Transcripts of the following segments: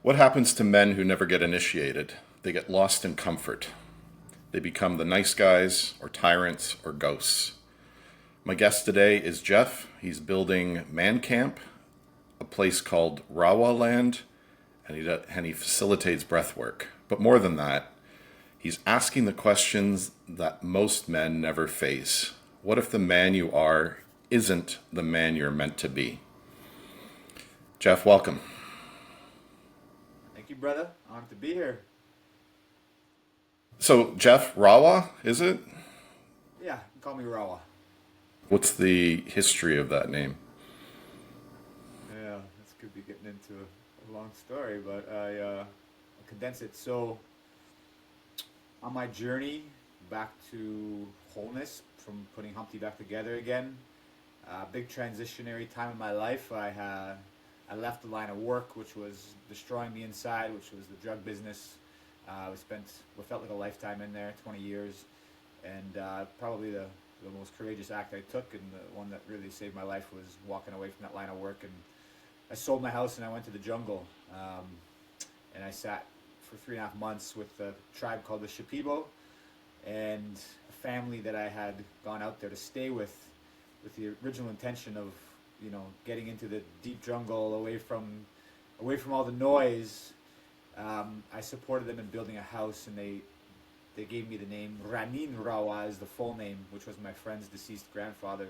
What happens to men who never get initiated? They get lost in comfort. They become the nice guys, or tyrants, or ghosts. My guest today is Jeff. He's building Man Camp, a place called Rawa Land, and he facilitates breath work. But more than that, he's asking the questions that most men never face. What if the man you are isn't the man you're meant to be? Jeff, welcome. Thank you, brother. Honored to be here. So, Jeff, Rawa, is it? Yeah, you can call me Rawa. What's the history of that name? Yeah, this could be getting into a long story, but I'll condense it. So, on my journey back to wholeness, from putting Humpty back together again, big transitionary time in my life. I left the line of work, which was destroying me inside, which was the drug business. We spent what felt like a lifetime in there, 20 years, and probably the most courageous act I took, and the one that really saved my life, was walking away from that line of work. And I sold my house and I went to the jungle, and I sat for 3.5 months with a tribe called the Shipibo, and a family that I had gone out there to stay with the original intention of, getting into the deep jungle, away from all the noise. I supported them in building a house, and they gave me the name Ranin Rawah, is the full name, which was my friend's deceased grandfather,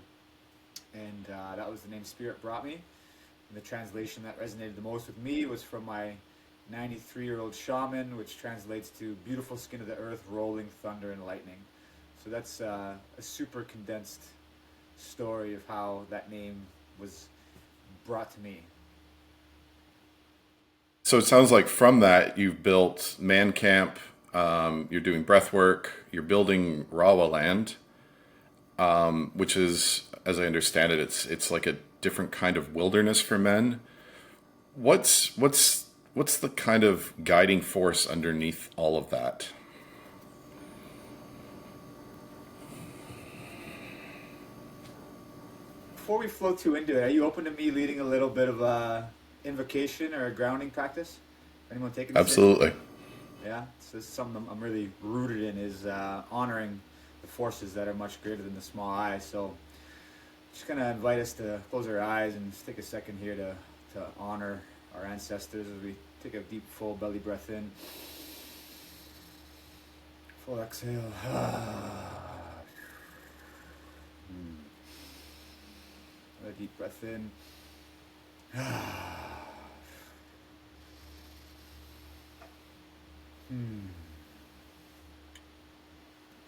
and that was the name Spirit brought me. And the translation that resonated the most with me was from my 93-year-old shaman, which translates to beautiful skin of the earth, rolling thunder and lightning. So that's a super condensed story of how that name was brought to me. So it sounds like from that you've built Man Camp, you're doing breath work, you're building Rawa Land, which is, as I understand it, it's like a different kind of wilderness for men. What's the kind of guiding force underneath all of that? Before we flow too into it, are you open to me leading a little bit of a invocation or a grounding practice? Anyone taking this in? Absolutely. Yeah, so this is something I'm really rooted in, is honoring the forces that are much greater than the small I. So just gonna invite us to close our eyes and just take a second here to honor our ancestors as we take a deep, full belly breath in. Full exhale. A deep breath in.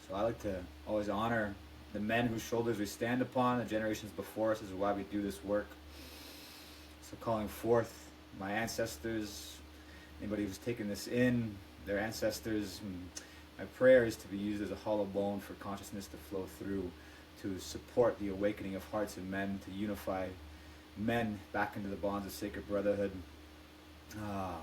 So I like to always honor the men whose shoulders we stand upon, the generations before us. This is why we do this work. So calling forth my ancestors, anybody who's taken this in, their ancestors. My prayer is to be used as a hollow bone for consciousness to flow through, to support the awakening of hearts and men, to unify men back into the bonds of sacred brotherhood. Ah.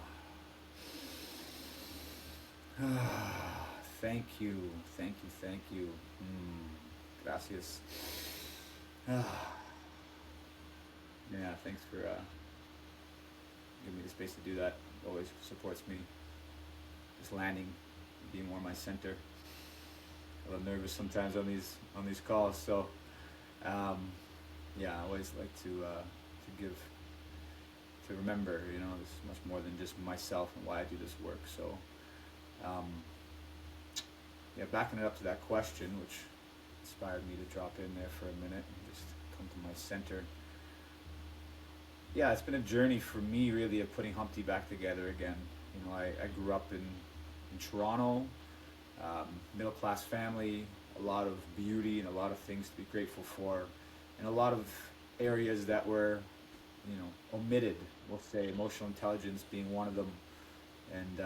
Thank you, thank you, thank you. Gracias. Yeah, thanks for giving me the space to do that. It always supports me. Just landing, being more my center. A little nervous sometimes on these calls, so yeah, I always like to give, to remember, this is much more than just myself and why I do this work. So yeah, backing it up to that question, which inspired me to drop in there for a minute and just come to my center. Yeah, it's been a journey for me, really, of putting Humpty back together again. I grew up in Toronto, middle class family, a lot of beauty and a lot of things to be grateful for, and a lot of areas that were, omitted. We'll say emotional intelligence being one of them, and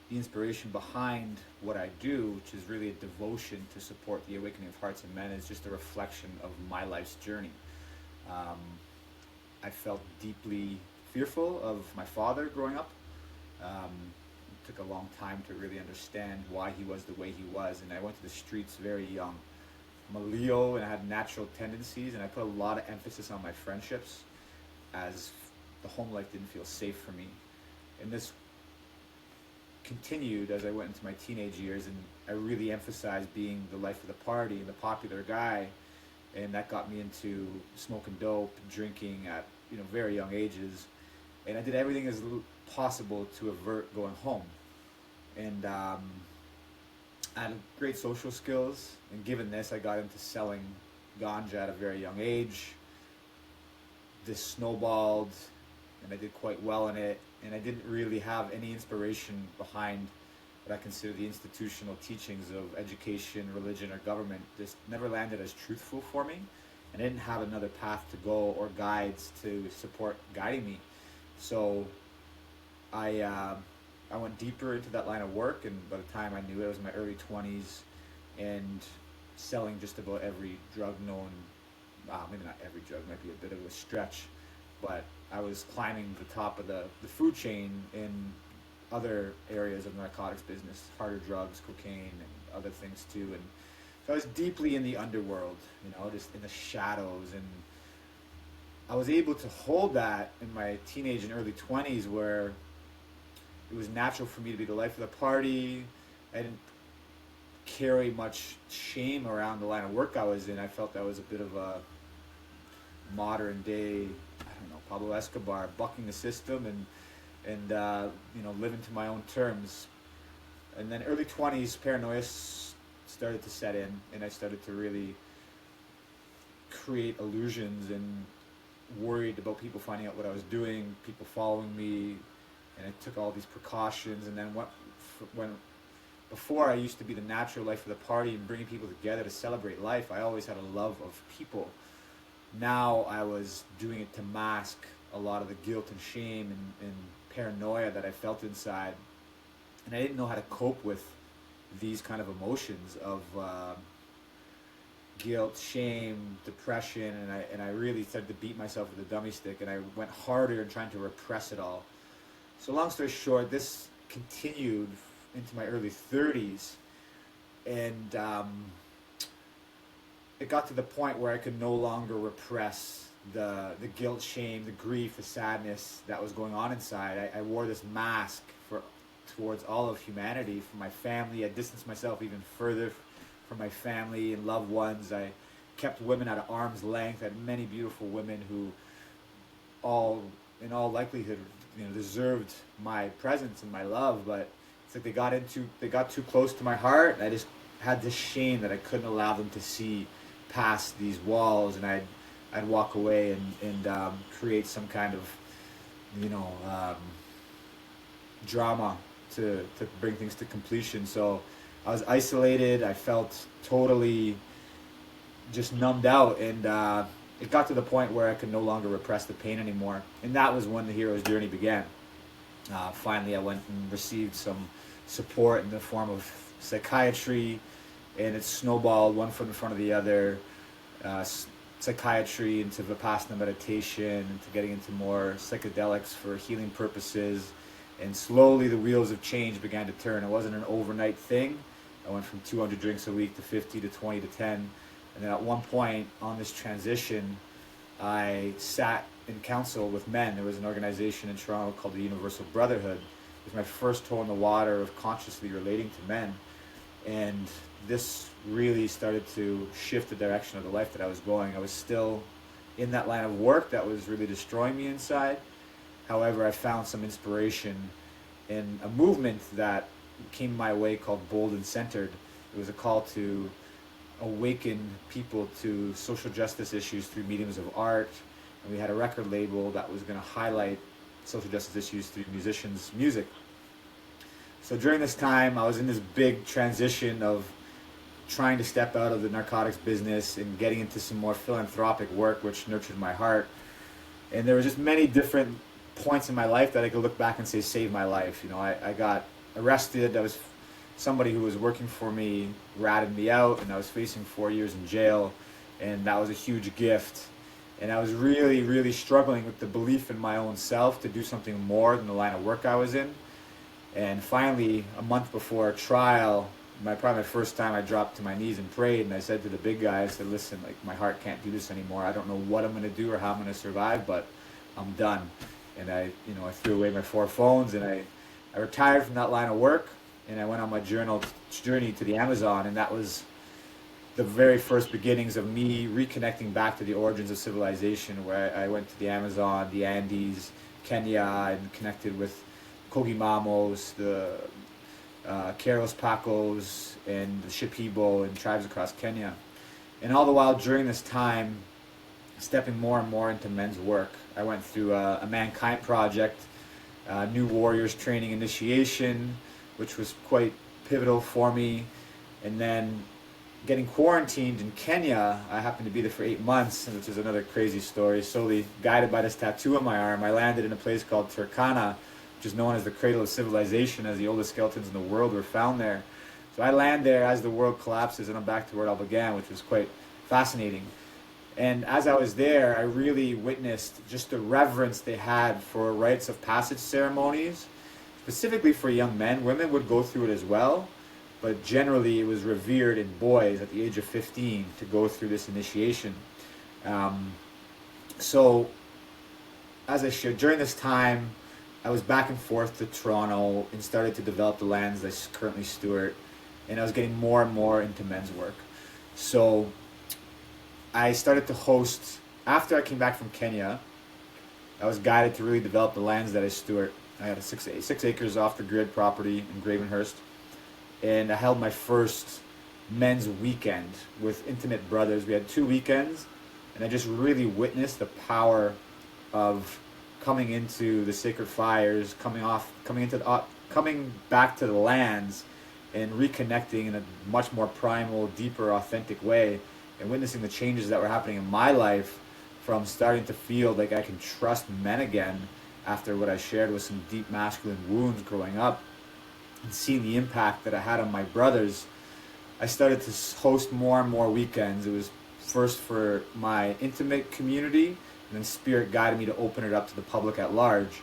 the inspiration behind what I do, which is really a devotion to support the awakening of hearts and men, is just a reflection of my life's journey. I felt deeply fearful of my father growing up. It took a long time to really understand why he was the way he was, and I went to the streets very young. I'm a Leo, and I had natural tendencies, and I put a lot of emphasis on my friendships as the home life didn't feel safe for me. And this continued as I went into my teenage years, and I really emphasized being the life of the party and the popular guy, and that got me into smoking dope, drinking at very young ages, and I did everything as possible to avert going home. And I had great social skills, and given this, I got into selling ganja at a very young age. This snowballed, and I did quite well in it, and I didn't really have any inspiration behind what I consider the institutional teachings of education, religion, or government. This never landed as truthful for me, and I didn't have another path to go or guides to support guiding me. So I went deeper into that line of work, and by the time I knew it, I was in my early 20s, and selling just about every drug known, maybe not every drug, might be a bit of a stretch, but I was climbing the top of the food chain in other areas of the narcotics business, harder drugs, cocaine, and other things too. And so I was deeply in the underworld, just in the shadows. And I was able to hold that in my teenage and early 20s, where it was natural for me to be the life of the party. I didn't carry much shame around the line of work I was in. I felt that was a bit of a modern day, Pablo Escobar, bucking the system and living to my own terms. And then early 20s, paranoia started to set in, and I started to really create illusions and worried about people finding out what I was doing, people following me, and I took all these precautions. And then before I used to be the natural life of the party and bringing people together to celebrate life, I always had a love of people. Now I was doing it to mask a lot of the guilt and shame and paranoia that I felt inside, and I didn't know how to cope with these kind of emotions of guilt, shame, depression, and I really started to beat myself with a dummy stick, and I went harder in trying to repress it all. So long story short, this continued into my early 30s, and it got to the point where I could no longer repress the guilt, shame, the grief, the sadness that was going on inside. I wore this mask towards all of humanity, from my family. I distanced myself even further from my family and loved ones. I kept women at arm's length. I had many beautiful women who in all likelihood, deserved my presence and my love, but it's like they got too close to my heart, and I just had this shame that I couldn't allow them to see past these walls, and I'd walk away and create some kind of drama to bring things to completion. So I was isolated. I felt totally just numbed out, and it got to the point where I could no longer repress the pain anymore, and that was when the hero's journey began. Finally, I went and received some support in the form of psychiatry, and it snowballed one foot in front of the other. Psychiatry into Vipassana meditation, into getting into more psychedelics for healing purposes, and slowly the wheels of change began to turn. It wasn't an overnight thing. I went from 200 drinks a week to 50 to 20 to 10, and then at one point on this transition, I sat in council with men. There was an organization in Toronto called the Universal Brotherhood. It was my first toe in the water of consciously relating to men, and this really started to shift the direction of the life that I was going. I was still in that line of work that was really destroying me inside. However, I found some inspiration in a movement that came my way called Bold and Centered. It was a call to awaken people to social justice issues through mediums of art, and we had a record label that was going to highlight social justice issues through musicians' music. So during this time, I was in this big transition of trying to step out of the narcotics business and getting into some more philanthropic work, which nurtured my heart. And there were just many different points in my life that I could look back and say saved my life. I got arrested. I was somebody who was working for me ratted me out, and I was facing 4 years in jail, and that was a huge gift. And I was really, really struggling with the belief in my own self to do something more than the line of work I was in. And finally, a month before trial, probably my first time, I dropped to my knees and prayed, and I said to the big guy, I said, listen, my heart can't do this anymore. I don't know what I'm going to do or how I'm going to survive, but I'm done. and I threw away my 4 phones, and I retired from that line of work, and I went on my journey to the Amazon, and that was the very first beginnings of me reconnecting back to the origins of civilization, where I went to the Amazon, the Andes, Kenya, and connected with Kogimamos, the Keros Pacos, and the Shipibo, and tribes across Kenya. And all the while during this time, stepping more and more into men's work. I went through a Mankind project, New Warriors Training Initiation, which was quite pivotal for me. And then getting quarantined in Kenya, I happened to be there for 8 months, which is another crazy story. Solely guided by this tattoo on my arm, I landed in a place called Turkana, which is known as the cradle of civilization, as the oldest skeletons in the world were found there. So I land there as the world collapses, and I'm back to where it all began, which was quite fascinating. And as I was there, I really witnessed just the reverence they had for rites of passage ceremonies, specifically for young men. Women would go through it as well, but generally it was revered in boys at the age of 15 to go through this initiation. So, as I shared, during this time, I was back and forth to Toronto and started to develop the lands I currently steward, and I was getting more and more into men's work. So I started to host, after I came back from Kenya, I was guided to really develop the lands that I steward. I had a 6 acres off the grid property in Gravenhurst, and I held my first men's weekend with intimate brothers. We had 2 weekends, and I just really witnessed the power of coming into the sacred fires, coming back to the lands, and reconnecting in a much more primal, deeper, authentic way, and witnessing the changes that were happening in my life, from starting to feel like I can trust men again after what I shared with some deep masculine wounds growing up, and seeing the impact that I had on my brothers. I started to host more and more weekends. It was first for my intimate community, and then Spirit guided me to open it up to the public at large,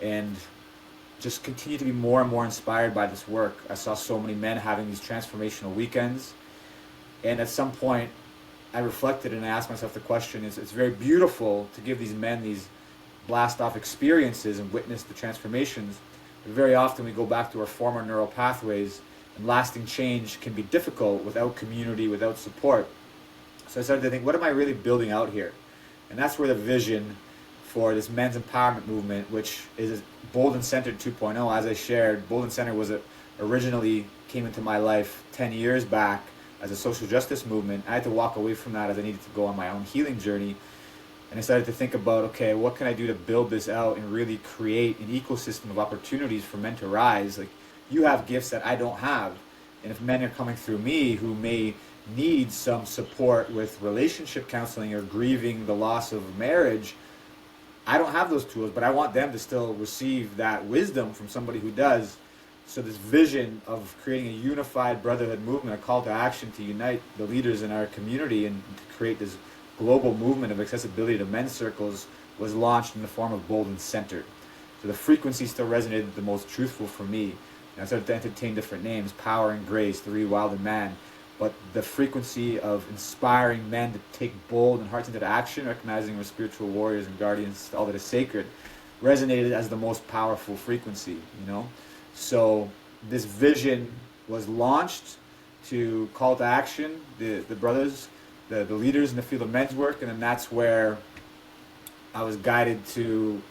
and just continue to be more and more inspired by this work. I saw so many men having these transformational weekends, and at some point I reflected and I asked myself the question, it's very beautiful to give these men these blast off experiences and witness the transformations, but very often we go back to our former neural pathways, and lasting change can be difficult without community, without support. So I started to think, what am I really building out here? And that's where the vision for this men's empowerment movement, which is Bold and Centered 2.0, as I shared, Bold and Centered was originally came into my life 10 years back as a social justice movement. I had to walk away from that as I needed to go on my own healing journey. And I started to think about, okay, what can I do to build this out and really create an ecosystem of opportunities for men to rise? Like, you have gifts that I don't have. And if men are coming through me who may need some support with relationship counseling or grieving the loss of marriage, I don't have those tools, but I want them to still receive that wisdom from somebody who does. So this vision of creating a unified brotherhood movement, a call to action to unite the leaders in our community and to create this global movement of accessibility to men's circles, was launched in the form of Bold and Centered. So the frequency still resonated the most truthful for me. And I started to entertain different names, Power and Grace, The Rewilded Man. But the frequency of inspiring men to take bold and hearts into action, recognizing we're spiritual warriors and guardians to all that is sacred, resonated as the most powerful frequency, you know? So this vision was launched to call to action the brothers, the leaders in the field of men's work, and then that's where I was guided to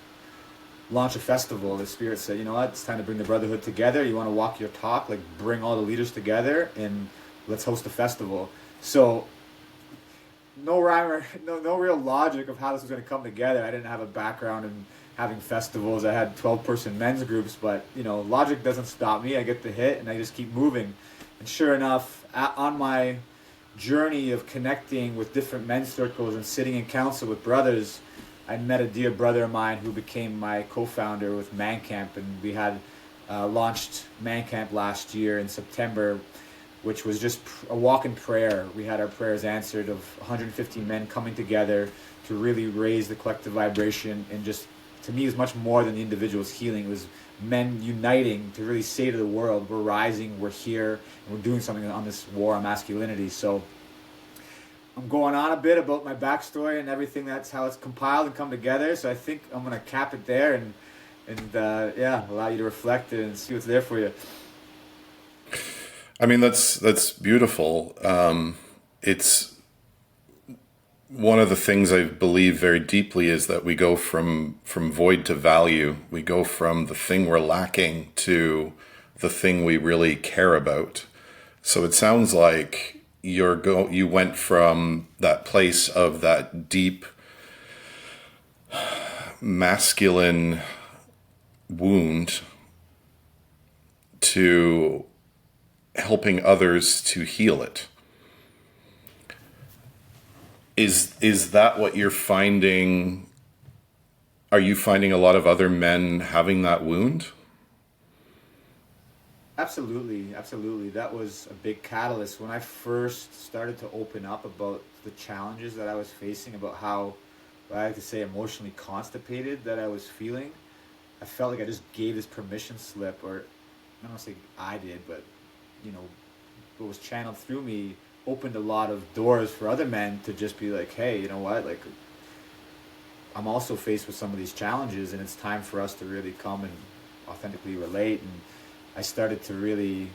launch a festival. The Spirit said, you know what, it's time to bring the brotherhood together. You want to walk your talk, like bring all the leaders together and let's host a festival. So no rhyme or no real logic of how this was going to come together. I didn't have a background in having festivals. I had 12-person men's groups, but you know, logic doesn't stop me. I get the hit and I just keep moving. And sure enough, on my journey of connecting with different men's circles and sitting in council with brothers, I met a dear brother of mine who became my co-founder with Man Camp, and we had launched Man Camp last year in September, which was just a walk in prayer. We had our prayers answered of 150 men coming together to really raise the collective vibration, and just, to me, it was much more than the individual's healing. It was men uniting to really say to the world, we're rising, we're here, and we're doing something on this war on masculinity. So I'm going on a bit about my backstory and everything. That's how it's compiled and come together. So I think I'm gonna cap it there and yeah, allow you to reflect and see what's there for you. I mean, that's beautiful. It's one of the things I believe very deeply is that we go from void to value. We go from the thing we're lacking to the thing we really care about. So it sounds like you went from that place of that deep masculine wound to helping others to heal it. Is that what you're finding? Are you finding a lot of other men having that wound? Absolutely, absolutely. That was a big catalyst when I first started to open up about the challenges that I was facing, about how, what I like to say, emotionally constipated that I was feeling. I felt like I just gave this permission slip, or I don't want to say I did, but you know, what was channeled through me opened a lot of doors for other men to just be like, hey, you know what, like I'm also faced with some of these challenges, and it's time for us to really come and authentically relate. And I started to really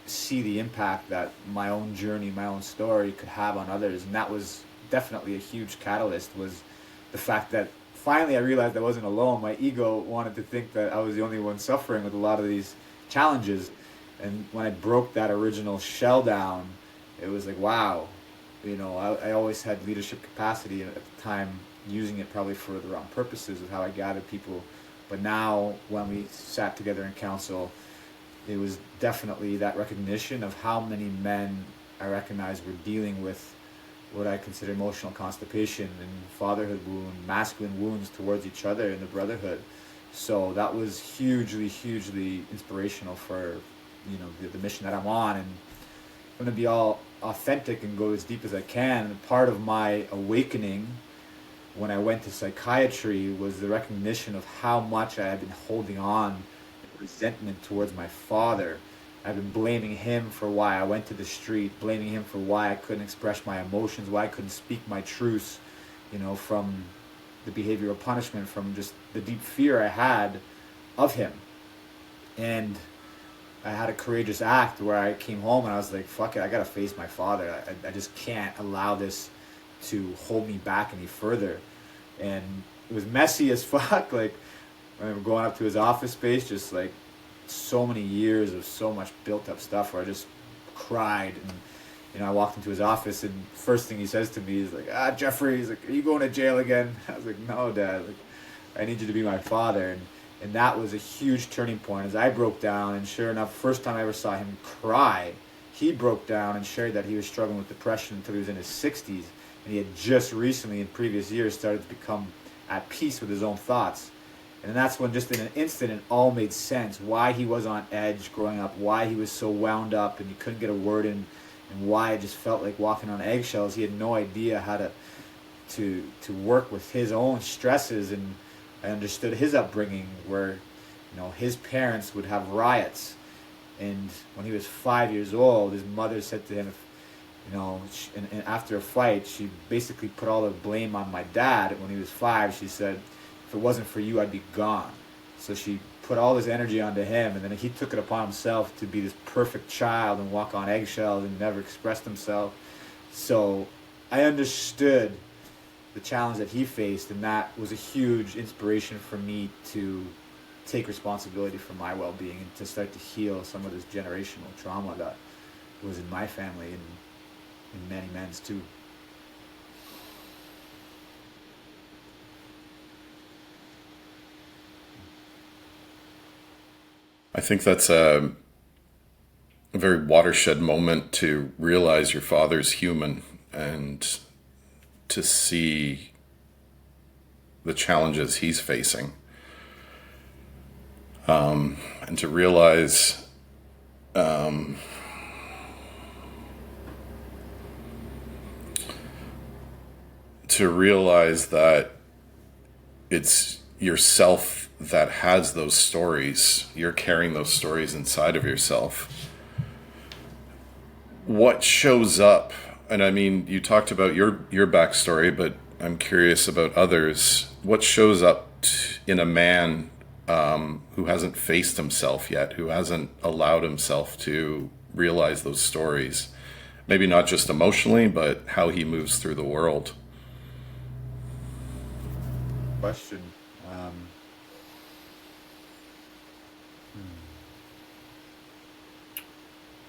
see the impact that my own journey, my own story could have on others. And that was definitely a huge catalyst, was the fact that finally I realized I wasn't alone. My ego wanted to think that I was the only one suffering with a lot of these challenges. And when I broke that original shell down, it was like, wow, you know, I always had leadership capacity, and at the time using it probably for the wrong purposes of how I gathered people. But now when we sat together in council, it was definitely that recognition of how many men I recognized were dealing with what I consider emotional constipation and fatherhood wound, masculine wounds towards each other in the brotherhood. So that was hugely, hugely inspirational for, you know, the mission that I'm on. And I'm going to be all authentic and go as deep as I can. And part of my awakening when I went to psychiatry was the recognition of how much I had been holding on resentment towards my father. I've been blaming him for why I went to the street, blaming him for why I couldn't express my emotions, why I couldn't speak my truths, you know, from the behavioral punishment, from just the deep fear I had of him. And I had a courageous act where I came home and I was like, fuck it, I gotta face my father. I just can't allow this to hold me back any further. And it was messy as fuck. Like, I remember going up to his office space, just like so many years of so much built up stuff where I just cried. And, you know, I walked into his office and first thing he says to me is like, Jeffrey, he's like, are you going to jail again? I was like, no, Dad, like, I need you to be my father. And that was a huge turning point as I broke down. And sure enough, first time I ever saw him cry, he broke down and shared that he was struggling with depression until he was in his 60s. And he had just recently in previous years started to become at peace with his own thoughts. And that's when just in an instant it all made sense. Why he was on edge growing up, why he was so wound up and he couldn't get a word in, and why it just felt like walking on eggshells. He had no idea how to work with his own stresses. And I understood his upbringing where, you know, his parents would have riots. And when he was 5 years old, his mother said to him, if, you know, and after a fight, she basically put all the blame on my dad. When he was 5, she said, if it wasn't for you, I'd be gone. So she put all this energy onto him, and then he took it upon himself to be this perfect child and walk on eggshells and never express himself. So I understood the challenge that he faced, and that was a huge inspiration for me to take responsibility for my well-being and to start to heal some of this generational trauma that was in my family and in many men's too. I think that's a very watershed moment to realize your father's human and to see the challenges he's facing. And to realize that it's yourself that has those stories. You're carrying those stories inside of yourself. What shows up And I mean, you talked about your backstory, but I'm curious about others. What shows up in a man who hasn't faced himself yet, who hasn't allowed himself to realize those stories? Maybe not just emotionally, but how he moves through the world. Question.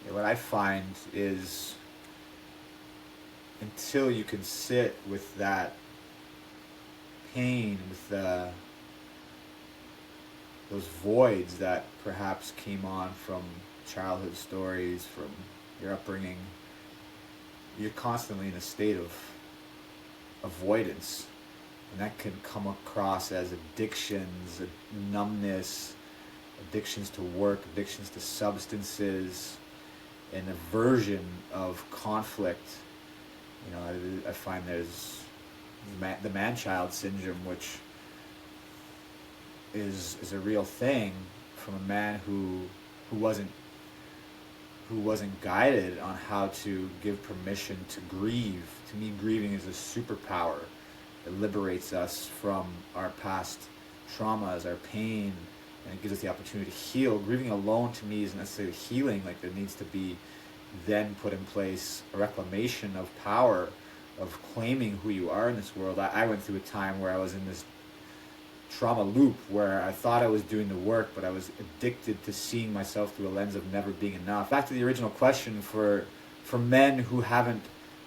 Yeah, what I find is until you can sit with that pain, with those voids that perhaps came on from childhood stories, from your upbringing, you're constantly in a state of avoidance. And that can come across as addictions, numbness, addictions to work, addictions to substances, an aversion of conflict. You know, I find there's the man-child syndrome, which is a real thing from a man who wasn't guided on how to give permission to grieve. To me, grieving is a superpower. It liberates us from our past traumas, our pain, and it gives us the opportunity to heal. Grieving alone, to me, isn't necessarily healing. Like, there needs to be then put in place a reclamation of power, of claiming who you are in this world. I went through a time where I was in this trauma loop where I thought I was doing the work, but I was addicted to seeing myself through a lens of never being enough. Back to the original question, for men who haven't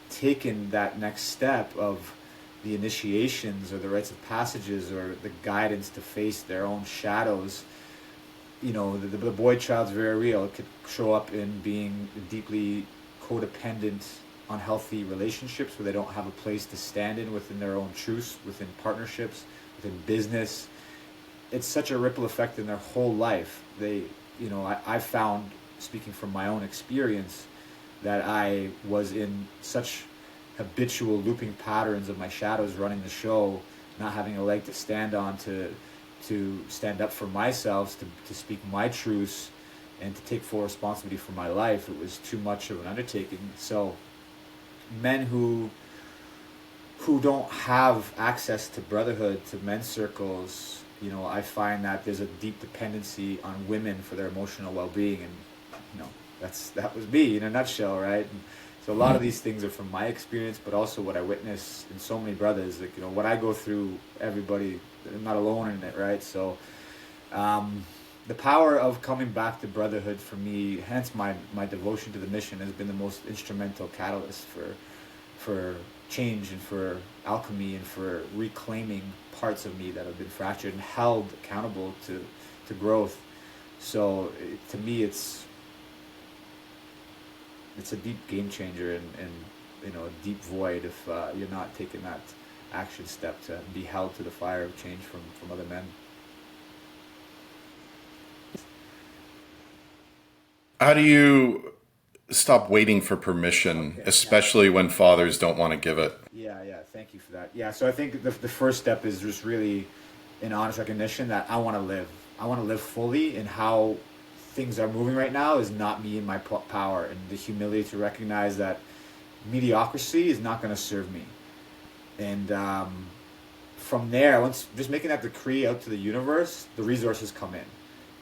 taken that next step of the initiations or the rites of passages or the guidance to face their own shadows, you know, the boy child's very real. It could show up in being deeply codependent, unhealthy relationships where they don't have a place to stand in within their own truths, within partnerships, within business. It's such a ripple effect in their whole life. They, you know, I've found, speaking from my own experience, that I was in such habitual looping patterns of my shadows running the show, not having a leg to stand on, to stand up for myself, to speak my truths, and to take full responsibility for my life. It was too much of an undertaking. So men who don't have access to brotherhood, to men's circles, you know, I find that there's a deep dependency on women for their emotional well-being, and you know, that was me in a nutshell, right? And so a lot of these things are from my experience, but also what I witness in so many brothers. Like, you know, what I go through, everybody, I'm not alone in it, right? So the power of coming back to brotherhood for me, hence my devotion to the mission, has been the most instrumental catalyst for change and for alchemy and for reclaiming parts of me that have been fractured and held accountable to growth. So to me, it's a deep game changer, and you know, a deep void if you're not taking that action step to be held to the fire of change from other men. How do you stop waiting for permission, Okay, yeah. especially when fathers don't want to give it? Yeah, thank you for that. Yeah, so I think the first step is just really an honest recognition that I want to live. I want to live fully, and how things are moving right now is not me in my power, and the humility to recognize that mediocrity is not going to serve me. And from there, once just making that decree out to the universe, the resources come in.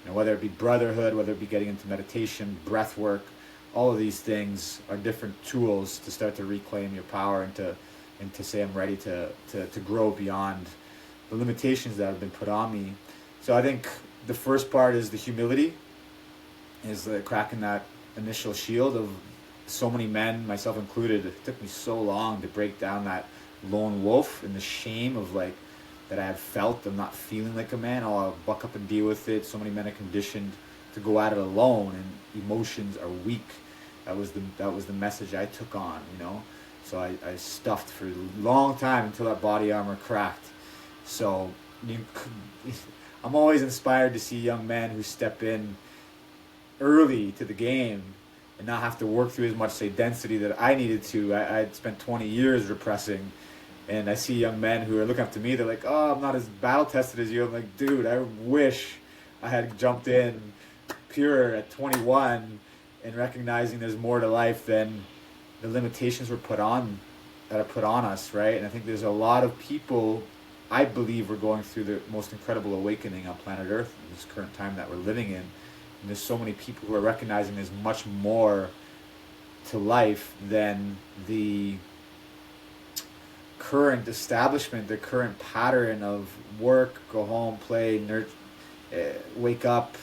You know, whether it be brotherhood, whether it be getting into meditation, breath work, all of these things are different tools to start to reclaim your power, and to say I'm ready to grow beyond the limitations that have been put on me. So I think the first part is the humility, is cracking that initial shield of so many men, myself included. It took me so long to break down that lone wolf and the shame of like that I had felt of not feeling like a man. I'll buck up and deal with it. So many men are conditioned to go at it alone, and emotions are weak. That was the message I took on, you know. So I stuffed for a long time until that body armor cracked. So I'm always inspired to see young men who step in early to the game and not have to work through as much, say, density that I needed to. I had spent 20 years repressing, and I see young men who are looking up to me. They're like, "Oh, I'm not as battle tested as you." I'm like, "Dude, I wish I had jumped in pure at 21 and recognizing there's more to life than the limitations that are put on us, right? And I think there's a lot of people, I believe, we're going through the most incredible awakening on planet Earth in this current time that we're living in. And there's so many people who are recognizing there's much more to life than the current establishment, the current pattern of work, go home, play, wake up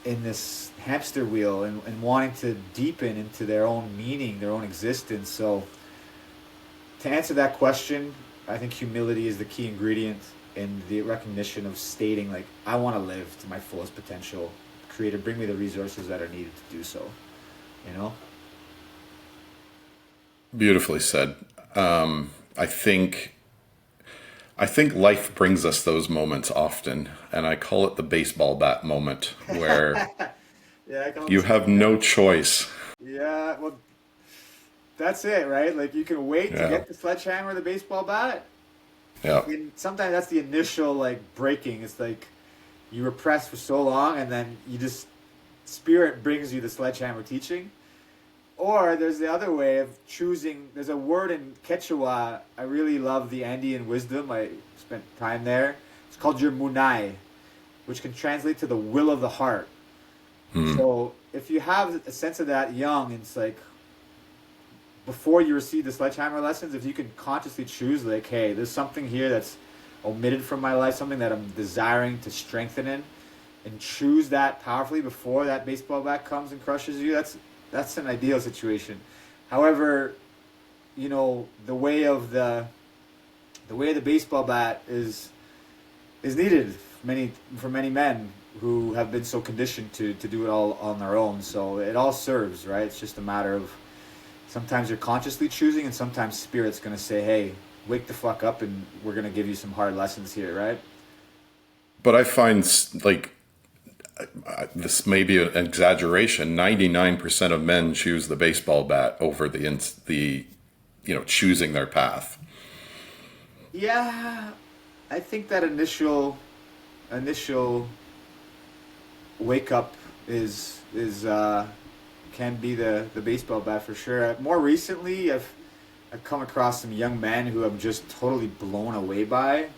in this hamster wheel, and wanting to deepen into their own meaning, their own existence. So to answer that question, I think humility is the key ingredient, and the recognition of stating, like, I want to live to my fullest potential. Creator, bring me the resources that are needed to do so, you know? Beautifully said. I think life brings us those moments often, and I call it the baseball bat moment, where Yeah, I call you it. have no choice. Yeah, well, that's it, right? Like, you can wait to Yeah, get the sledgehammer or the baseball bat, yeah. and sometimes that's the initial, like, breaking. It's like you repress for so long, and then you just, spirit brings you the sledgehammer teaching. Or there's the other way of choosing. There's a word in Quechua. I really love the Andean wisdom. I spent time there. It's called your munai, which can translate to the will of the heart. Hmm. So if you have a sense of that young, it's like, before you receive the sledgehammer lessons, if you can consciously choose, like, hey, there's something here that's omitted from my life, something that I'm desiring to strengthen in, and choose that powerfully before that baseball bat comes and crushes you, that's an ideal situation. However, the way of the baseball bat is needed for many men who have been so conditioned to do it all on their own. So it all serves, right? It's just a matter of, sometimes you're consciously choosing, and sometimes spirit's going to say, hey, wake the fuck up, and we're going to give you some hard lessons here, right? But I find, like, this may be an exaggeration. 99% of men choose the baseball bat over the choosing their path. Yeah, I think that initial wake up is can be the baseball bat for sure. More recently, I've come across some young men who I'm just totally blown away by,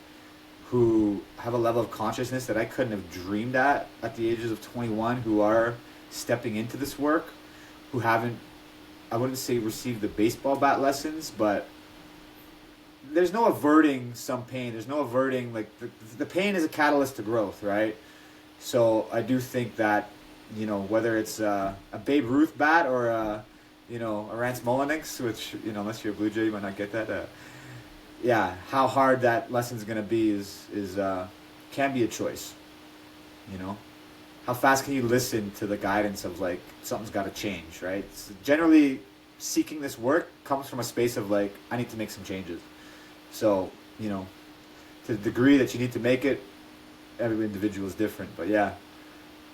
who have a level of consciousness that I couldn't have dreamed at the ages of 21, who are stepping into this work, who haven't, I wouldn't say received the baseball bat lessons, but there's no averting some pain. There's no averting, like, the pain is a catalyst to growth, right? So I do think that, whether it's a Babe Ruth bat or a Rance Mulliniks, which, unless you're a Blue Jay, you might not get that. Yeah, how hard that lesson's gonna be is can be a choice. How fast can you listen to the guidance of, like, something's got to change, right? So generally, seeking this work comes from a space of, like, I need to make some changes. So, to the degree that you need to make it, every individual is different. But yeah,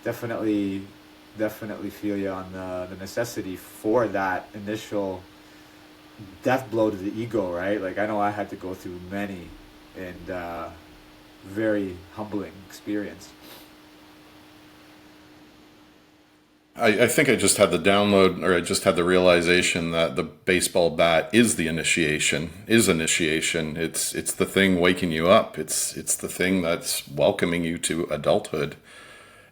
definitely feel you on the necessity for that initial death blow to the ego, right? Like, I know I had to go through many, and very humbling experience. I think I just had the download, or I just had the realization that the baseball bat is the initiation, is initiation. It's the thing waking you up. It's the thing that's welcoming you to adulthood.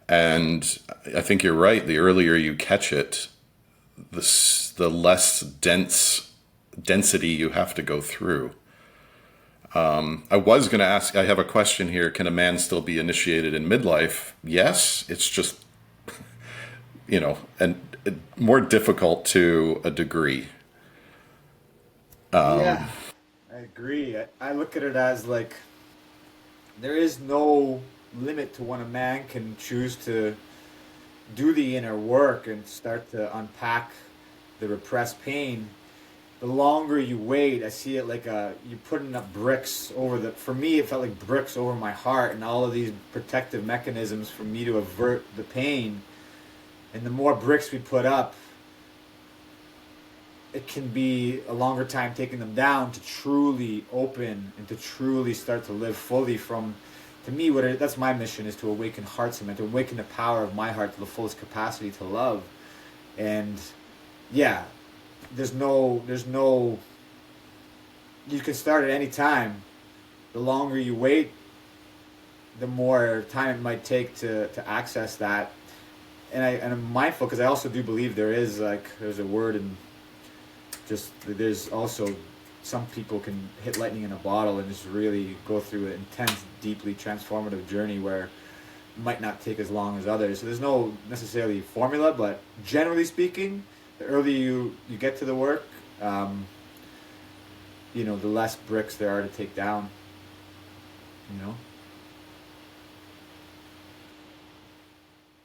And I think you're right. The earlier you catch it, the less density you have to go through. I was going to ask, I have a question here. Can a man still be initiated in midlife? Yes. It's just, and more difficult to a degree. Yeah, I agree. I look at it as, like, there is no limit to when a man can choose to do the inner work and start to unpack the repressed pain. The longer you wait, I see it like you putting up bricks over for me, it felt like bricks over my heart, and all of these protective mechanisms for me to avert the pain. And the more bricks we put up, it can be a longer time taking them down to truly open and to truly start to live fully from, to me, that's my mission, is to awaken hearts and to awaken the power of my heart to the fullest capacity to love. And yeah, there's no you can start at any time. The longer you wait, the more time it might take to access that. And I'm mindful because I also do believe there's a word, and just there's also some people can hit lightning in a bottle and just really go through an intense, deeply transformative journey where it might not take as long as others. So there's no necessarily formula, but generally speaking, the earlier you get to the work, the less bricks there are to take down. You know.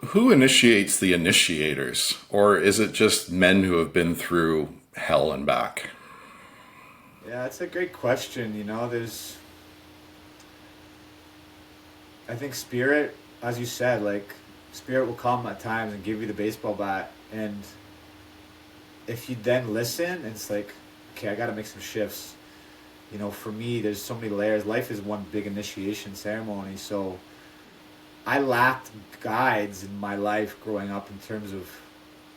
Who initiates the initiators? Or is it just men who have been through hell and back? Yeah, that's a great question. I think spirit, as you said, like spirit will come at times and give you the baseball bat, and if you then listen, it's like, okay, I got to make some shifts. For me, there's so many layers. Life is one big initiation ceremony, so I lacked guides in my life growing up in terms of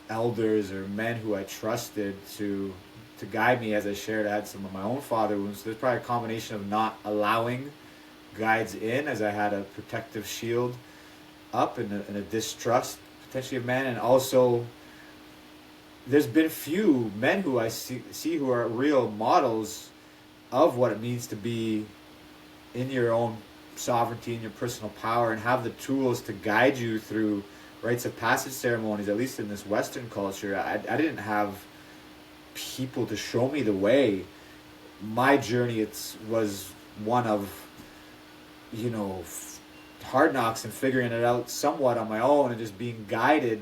elders or men who I trusted to guide me. As I shared, I had some of my own father wounds. There's probably a combination of not allowing guides in, as I had a protective shield up, and a distrust potentially of men, and also there's been few men who I see who are real models of what it means to be in your own sovereignty and your personal power, and have the tools to guide you through rites of passage ceremonies. At least in this Western culture, I didn't have people to show me the way. My journey was one of hard knocks and figuring it out somewhat on my own, and just being guided.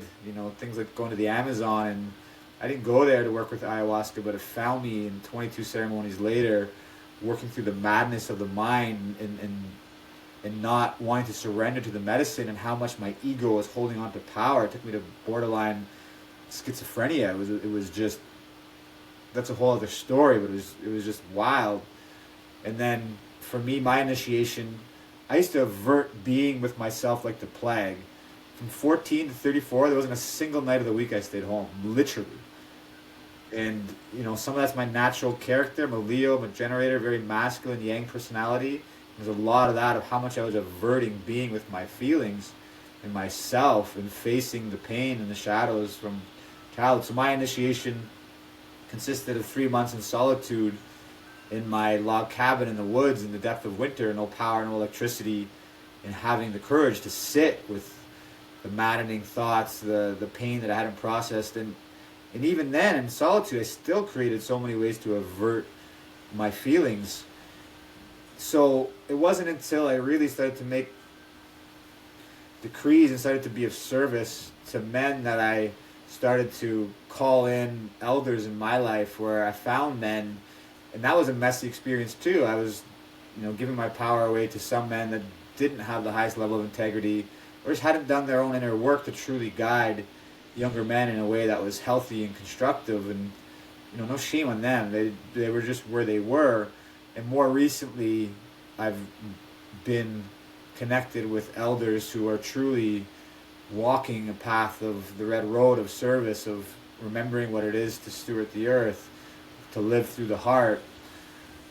Things like going to the Amazon, and I didn't go there to work with ayahuasca, but it found me in 22 ceremonies later, working through the madness of the mind, and not wanting to surrender to the medicine, and how much my ego was holding on to power. It took me to borderline schizophrenia. It was just, that's a whole other story, but it was just wild. And then for me, my initiation, I used to avert being with myself like the plague. From 14 to 34, there wasn't a single night of the week I stayed home, literally. And some of that's my natural character. I'm a Leo, I'm a generator, very masculine, yang personality. There's a lot of that, of how much I was averting being with my feelings and myself, and facing the pain and the shadows from childhood. So my initiation consisted of 3 months in solitude in my log cabin in the woods in the depth of winter, no power, no electricity, and having the courage to sit with the maddening thoughts, the pain that I hadn't processed. And even then, in solitude, I still created so many ways to avert my feelings. So it wasn't until I really started to make decrees and started to be of service to men that I started to call in elders in my life, where I found men. And that was a messy experience too. I was, giving my power away to some men that didn't have the highest level of integrity, or just hadn't done their own inner work to truly guide younger men in a way that was healthy and constructive. And no shame on them. They were just where they were. And more recently, I've been connected with elders who are truly walking a path of the red road of service, of remembering what it is to steward the earth, to live through the heart.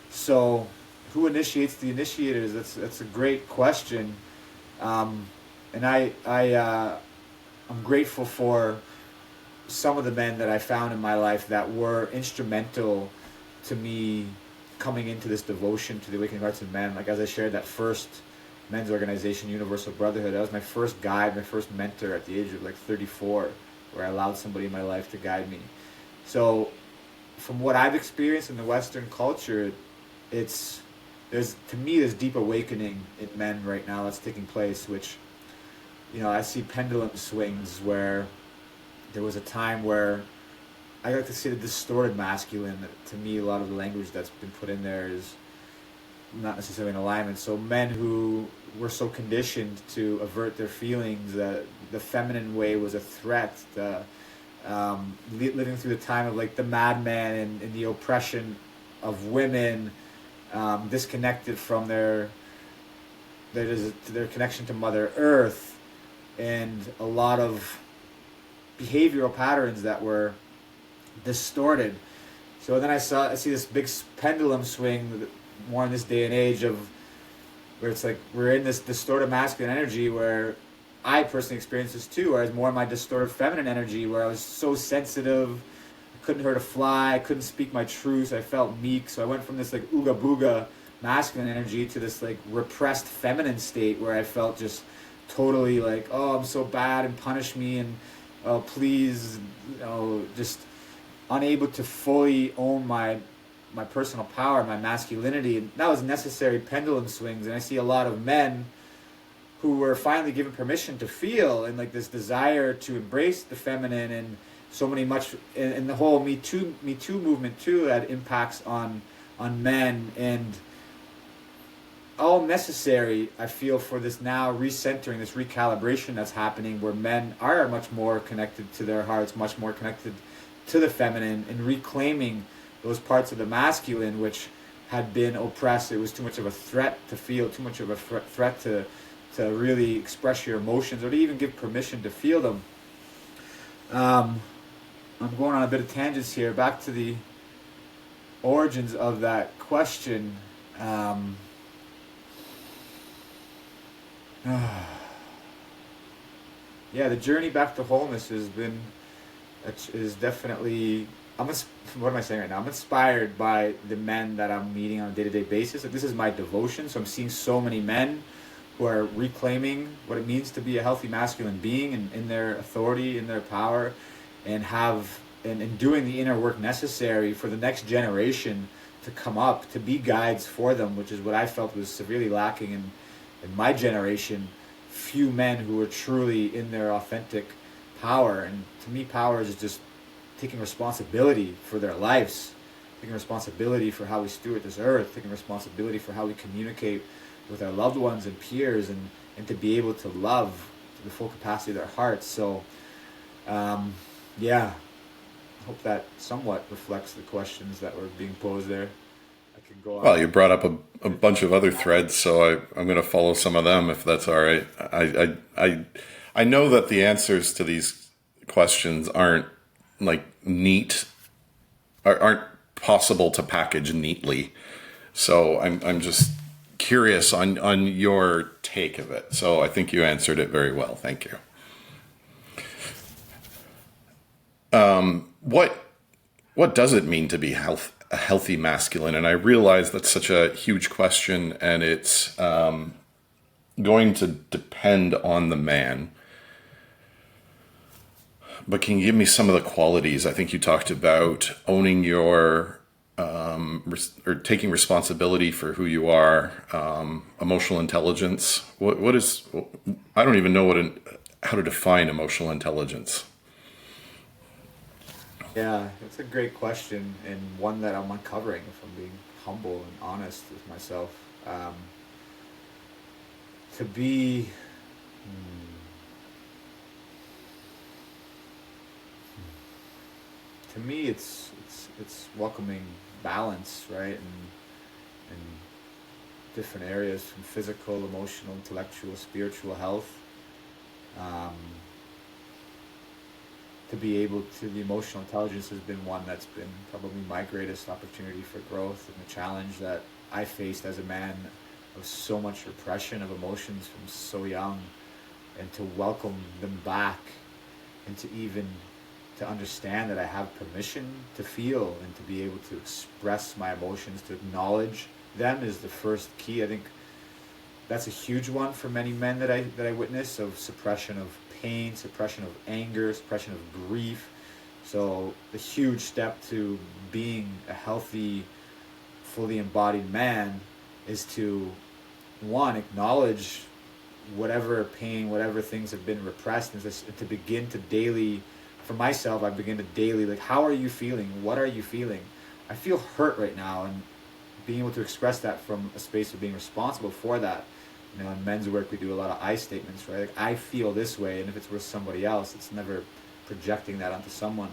So who initiates the initiators? That's a great question. And I'm grateful for some of the men that I found in my life that were instrumental to me coming into this devotion to the awakening hearts of men. Like, as I shared, that first men's organization, Universal Brotherhood, that was my first guide, my first mentor at the age of 34, where I allowed somebody in my life to guide me. So from what I've experienced in the Western culture, there's deep awakening in men right now that's taking place, which, I see pendulum swings where there was a time where I like to see the distorted masculine. To me, a lot of the language that's been put in there is not necessarily in alignment. So men who were so conditioned to avert their feelings, that the feminine way was a threat, living through the time of the madman and the oppression of women, disconnected from their connection to Mother Earth, and a lot of behavioral patterns that were distorted. So then I see this big pendulum swing, more in this day and age of where it's like we're in this distorted masculine energy where I personally experienced this too, where I was more in my distorted feminine energy, where I was so sensitive, I couldn't hurt a fly, I couldn't speak my truth, I felt meek. So I went from this like ooga booga masculine energy to this like repressed feminine state where I felt just totally like, oh, I'm so bad and punish me and oh please, just unable to fully own my personal power, my masculinity. And that was necessary pendulum swings. And I see a lot of men who were finally given permission to feel and like this desire to embrace the feminine, and so many much and the whole Me Too movement too had impacts on men, and all necessary, I feel, for this now recentering, this recalibration that's happening, where men are much more connected to their hearts, much more connected to the feminine, and reclaiming those parts of the masculine which had been oppressed. It was too much of a threat to feel, too much of a threat to really express your emotions or to even give permission to feel them. I'm going on a bit of tangents here. Back to the origins of that question. Yeah, the journey back to wholeness is definitely. What am I saying right now? I'm inspired by the men that I'm meeting on a day-to-day basis. Like, this is my devotion, so I'm seeing so many men who are reclaiming what it means to be a healthy masculine being, and in their authority, in their power, and doing the inner work necessary for the next generation to come up, to be guides for them, which is what I felt was severely lacking in my generation. Few men who were truly in their authentic power. And to me, power is just taking responsibility for their lives, taking responsibility for how we steward this earth, taking responsibility for how we communicate with our loved ones and peers, and to be able to love to the full capacity of their hearts. So yeah, I hope that somewhat reflects the questions that were being posed there. I could go on. Well, you brought up a bunch of other threads, so I'm going to follow some of them if that's all right. I know that the answers to these questions aren't like neat, aren't possible to package neatly. So I'm just curious on your take of it. So I think you answered it very well. Thank you. What does it mean to be a healthy masculine? And I realize that's such a huge question, and it's going to depend on the man. But can you give me some of the qualities? I think you talked about owning your or taking responsibility for who you are, emotional intelligence. What is? I don't even know how to define emotional intelligence. Yeah, that's a great question, and one that I'm uncovering if I'm being humble and honest with myself. To be to me, it's welcoming balance, right, and different areas, from physical, emotional, intellectual, spiritual health. To be able to, the emotional intelligence has been one that's been probably my greatest opportunity for growth, and the challenge that I faced as a man of so much repression of emotions from so young, and to welcome them back, and to understand that I have permission to feel and to be able to express my emotions, to acknowledge them, is the first key. I think that's a huge one for many men that I witness, of suppression of pain, suppression of anger, suppression of grief. So the huge step to being a healthy, fully embodied man is to, one, acknowledge whatever pain, whatever things have been repressed, and to begin to daily, for myself, I begin to daily, like, how are you feeling? What are you feeling? I feel hurt right now, and being able to express that from a space of being responsible for that. In men's work, we do a lot of I statements, right? Like, I feel this way, and if it's with somebody else, it's never projecting that onto someone.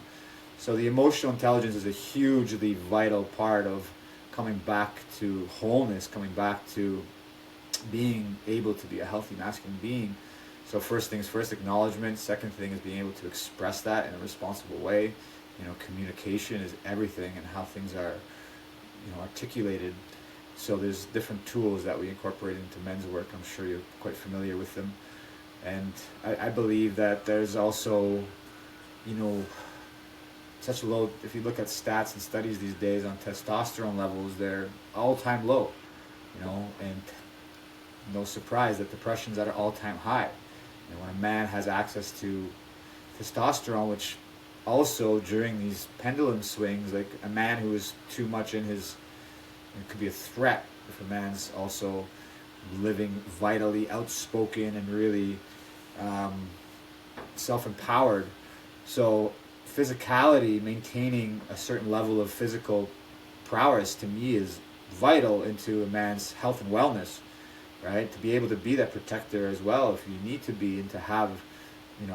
So the emotional intelligence is a hugely vital part of coming back to wholeness, coming back to being able to be a healthy masculine being. So first things first, acknowledgement. Second thing is being able to express that in a responsible way. communication is everything, and how things are, articulated. So there's different tools that we incorporate into men's work. I'm sure you're quite familiar with them. And I believe that there's also, such low, if you look at stats and studies these days on testosterone levels, they're all-time low, and no surprise that depression's at an all-time high. And when a man has access to testosterone, which also during these pendulum swings, like a man who is too much in his, it could be a threat if a man's also living vitally outspoken and really self-empowered. So physicality, maintaining a certain level of physical prowess, to me is vital into a man's health and wellness, right? To be able to be that protector as well if you need to be, and to have,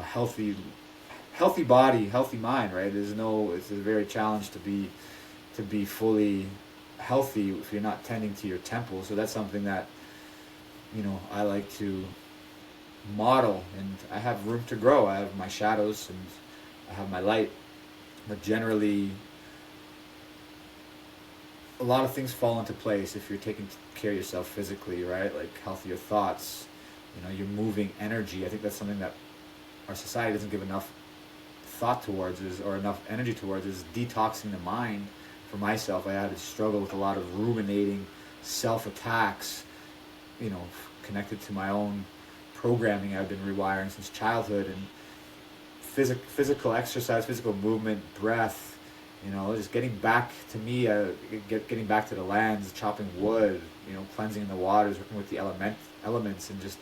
healthy body, healthy mind, right? It's a very challenge to be fully healthy if you're not tending to your temple. So that's something that, I like to model, and I have room to grow. I have my shadows and I have my light, but generally a lot of things fall into place if you're taking care of yourself physically, right? Like healthier thoughts, you're moving energy. I think that's something that our society doesn't give enough thought towards, or enough energy towards, is detoxing the mind. For myself, I had to struggle with a lot of ruminating, self-attacks, connected to my own programming I've been rewiring since childhood. And physical exercise, physical movement, breath, just getting back to me, getting back to the lands, chopping wood, cleansing the waters, working with the elements, and just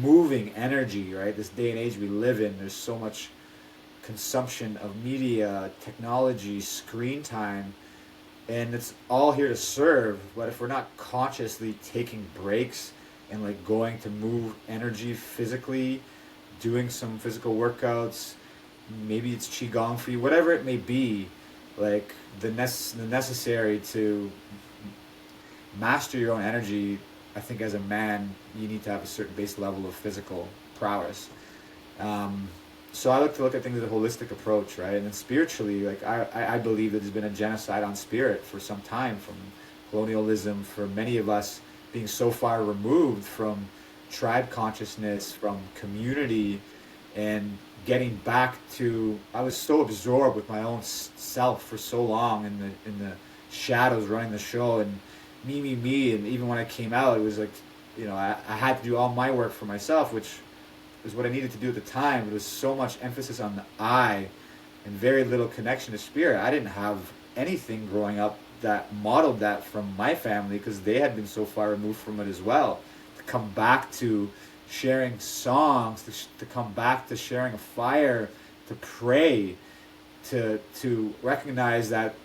moving energy, right? This day and age we live in, there's so much consumption of media, technology, screen time, and it's all here to serve. But if we're not consciously taking breaks and like going to move energy physically, doing some physical workouts, maybe it's qigong for you, whatever it may be, like the necessary to master your own energy. I think as a man you need to have a certain base level of physical prowess. So I look at things with a holistic approach, right? And then spiritually, like I believe that there's been a genocide on spirit for some time, from colonialism, for many of us being so far removed from tribe consciousness, from community, and getting back to, I was so absorbed with my own self for so long in the shadows running the show, and me, and even when I came out, it was like, I had to do all my work for myself, which is what I needed to do at the time. There was so much emphasis on the I and very little connection to spirit. I didn't have anything growing up that modeled that from my family, because they had been so far removed from it as well. To come back to sharing songs, to come back to sharing a fire, to pray, to recognize that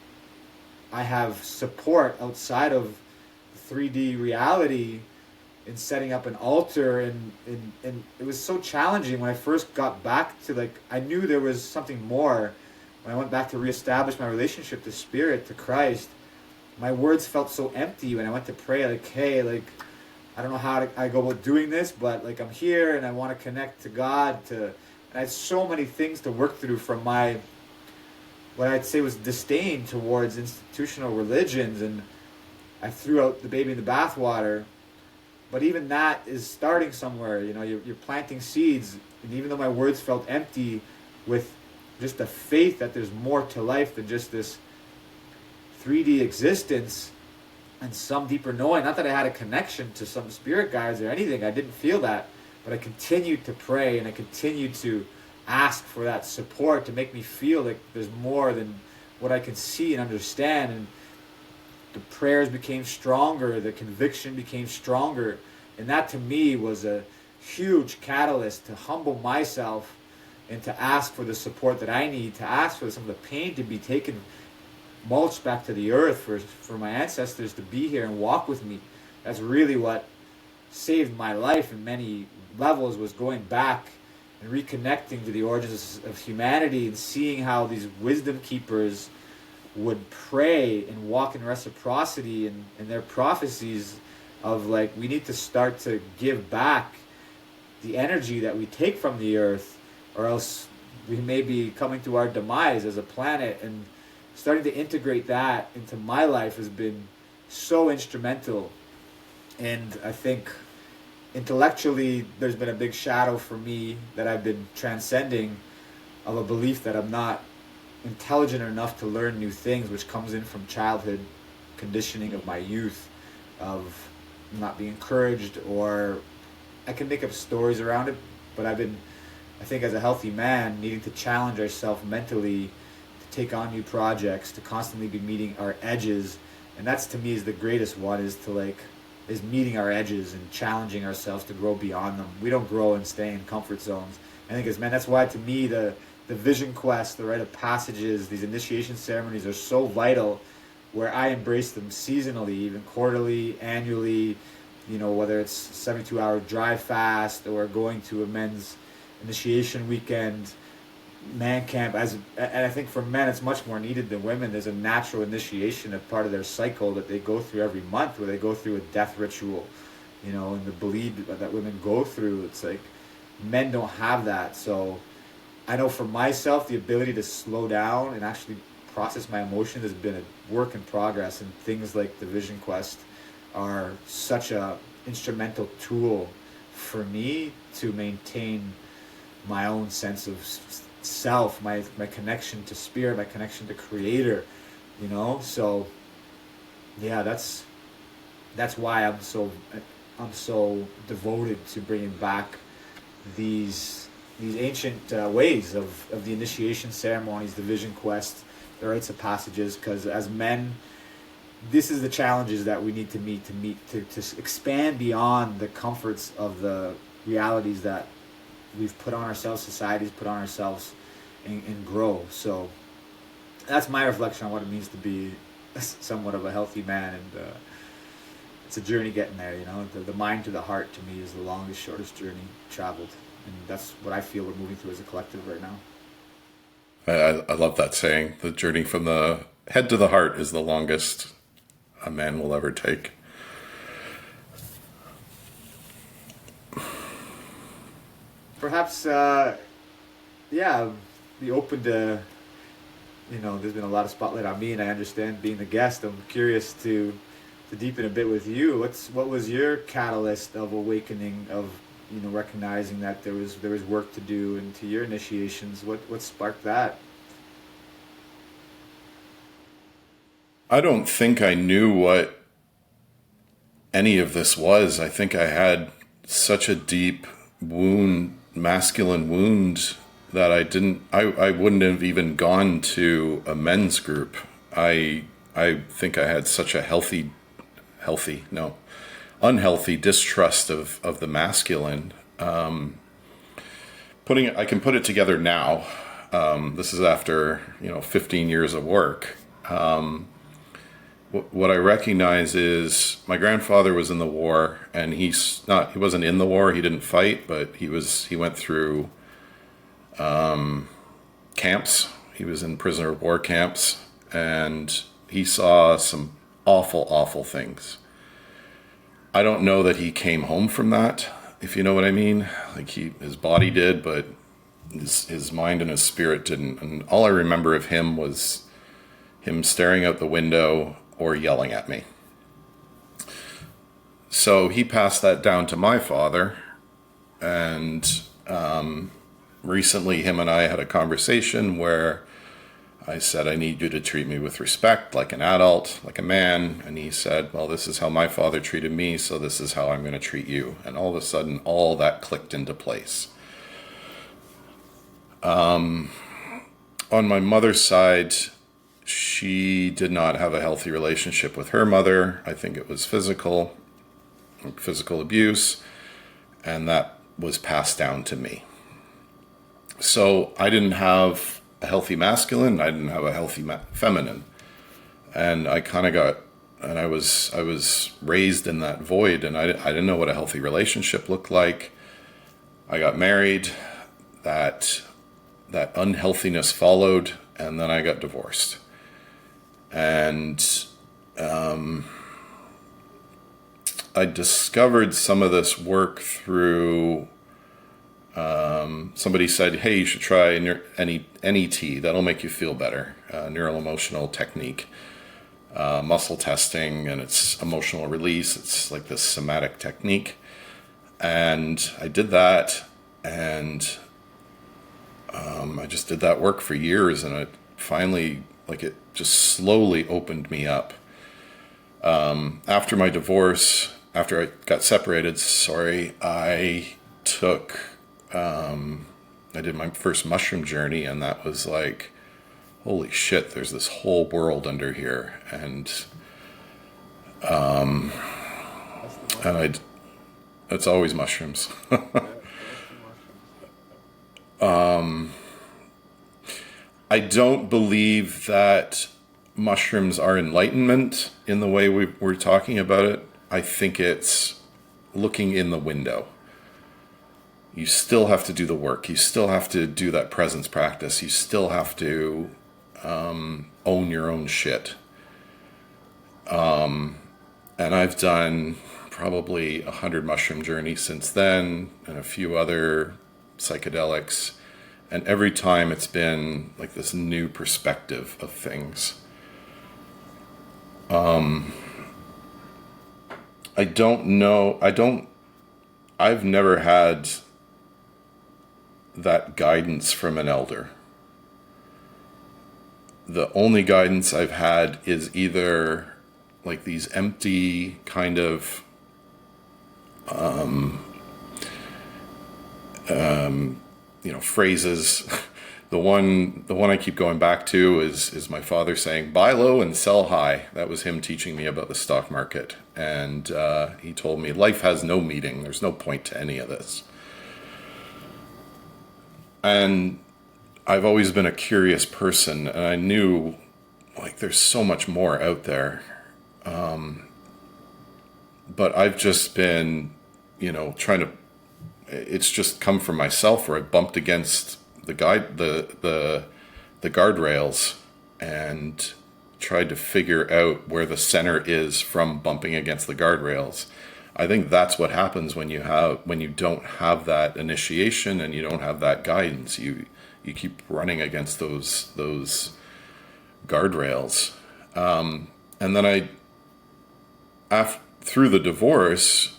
I have support outside of 3D reality, in setting up an altar, and it was so challenging when I first got back to, like, I knew there was something more. When I went back to reestablish my relationship to spirit, to Christ, my words felt so empty when I went to pray, like, hey, like, I don't know how I go about doing this, but like, I'm here and I want to connect to God, and I had so many things to work through from my, what I'd say was disdain towards institutional religions, and I threw out the baby in the bathwater. But even that is starting somewhere. You're planting seeds, and even though my words felt empty, with just the faith that there's more to life than just this 3D existence, and some deeper knowing, not that I had a connection to some spirit guides or anything, I didn't feel that, but I continued to pray, and I continued to ask for that support to make me feel like there's more than what I can see and understand. And the prayers became stronger, the conviction became stronger, and that to me was a huge catalyst to humble myself and to ask for the support that I need, to ask for some of the pain to be taken, mulched back to the earth, for my ancestors to be here and walk with me. That's really what saved my life in many levels, was going back and reconnecting to the origins of humanity, and seeing how these wisdom keepers would pray and walk in reciprocity, and their prophecies of, like, we need to start to give back the energy that we take from the earth, or else we may be coming to our demise as a planet, and starting to integrate that into my life has been so instrumental. And I think intellectually there's been a big shadow for me that I've been transcending, of a belief that I'm not intelligent enough to learn new things, which comes in from childhood conditioning of my youth, of not being encouraged, or I can make up stories around it, but I've been, I think as a healthy man, needing to challenge ourselves mentally, to take on new projects, to constantly be meeting our edges. And that's, to me, is the greatest one, is to like, is meeting our edges and challenging ourselves to grow beyond them. We don't grow and stay in comfort zones. I think as men, that's why to me the vision quest, the rite of passages, these initiation ceremonies are so vital, where I embrace them seasonally, even quarterly, annually, you know, whether it's 72-hour dry fast or going to a men's initiation weekend, man camp. And I think for men it's much more needed than women. There's a natural initiation, a part of their cycle that they go through every month, where they go through a death ritual, you know, and the bleed that women go through. It's like men don't have that. So I know for myself, the ability to slow down and actually process my emotions has been a work in progress, and things like the vision quest are such a instrumental tool for me to maintain my own sense of self, my connection to spirit, my connection to creator, you know. So yeah, that's why I'm so devoted to bringing back these ancient ways of the initiation ceremonies, the vision quest, the rites of passages, because as men, this is the challenges that we need to meet to expand beyond the comforts of the realities that we've put on ourselves, society's put on ourselves, and grow. So that's my reflection on what it means to be somewhat of a healthy man, and it's a journey getting there, you know. The mind to the heart, to me, is the longest, shortest journey traveled, and that's what I feel we're moving through as a collective right now. I love that saying. The journey from the head to the heart is the longest a man will ever take. Perhaps, yeah, be open to, you know, there's been a lot of spotlight on me, and I understand being the guest. I'm curious to deepen a bit with you. What was your catalyst of awakening, of, you know, recognizing that there was work to do into your initiations? What sparked that? I don't think I knew what any of this was. I think I had such a deep masculine wound, that I wouldn't have even gone to a men's group. I think I had such a unhealthy distrust of the masculine. I can put it together now. This is after 15 years of work. What I recognize is my grandfather was in the war, and he wasn't in the war. He didn't fight, but he went through camps. He was in prisoner of war camps, and he saw some awful, awful things. I don't know that he came home from that, if you know what I mean. Like his body did, but his mind and his spirit didn't. And all I remember of him was him staring out the window or yelling at me. So he passed that down to my father, and recently him and I had a conversation where I said, I need you to treat me with respect, like an adult, like a man. And he said, well, this is how my father treated me, so this is how I'm going to treat you. And all of a sudden, all that clicked into place. On my mother's side, she did not have a healthy relationship with her mother. I think it was physical abuse, and that was passed down to me. So I didn't have a healthy masculine, I didn't have a healthy feminine. And I was raised in that void, and I didn't know what a healthy relationship looked like. I got married, that unhealthiness followed, and then I got divorced. And I discovered some of this work through Somebody said, hey, you should try NET. That'll make you feel better. Neural emotional technique. Muscle testing, and it's emotional release. It's like this somatic technique. And I did that, and I just did that work for years, and it finally, like, it just slowly opened me up. After my divorce, after I got separated, I took, I did my first mushroom journey, and that was like, holy shit, there's this whole world under here. And, it's always mushrooms. I don't believe that mushrooms are enlightenment in the way we're talking about it. I think it's looking in the window. You still have to do the work. You still have to do that presence practice. You still have to own your own shit. And I've done probably 100 mushroom journeys since then, and a few other psychedelics. And every time it's been like this new perspective of things. I don't know. I've never had that guidance from an elder. The only guidance I've had is either like these empty kind of phrases. The one I keep going back to is my father saying, buy low and sell high. That was him teaching me about the stock market. And he told me life has no meaning. There's no point to any of this. And I've always been a curious person, and I knew, like, there's so much more out there. But I've just been, trying to, it's just come from myself, where I bumped against the guardrails and tried to figure out where the center is from bumping against the guardrails. I think that's what happens when you don't have that initiation and you don't have that guidance. You keep running against those guardrails. And then through the divorce,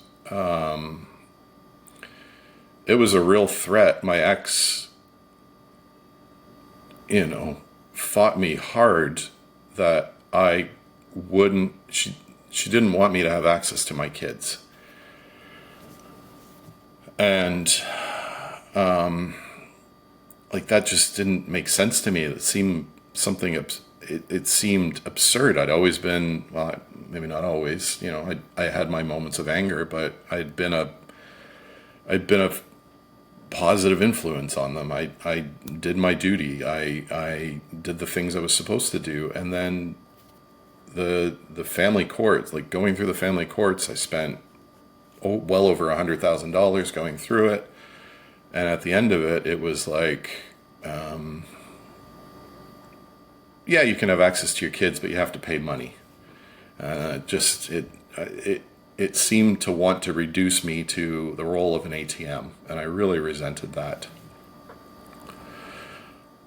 it was a real threat. My ex, fought me hard that she didn't want me to have access to my kids. And, that just didn't make sense to me. It seemed it seemed absurd. I'd always been, well, maybe not always, I had my moments of anger, but I'd been a positive influence on them. I did my duty. I did the things I was supposed to do. And then the family courts, like going through the family courts, I spent well over $100,000 going through it. And at the end of it, it was like, yeah, you can have access to your kids, but you have to pay money. It seemed to want to reduce me to the role of an ATM, and I really resented that.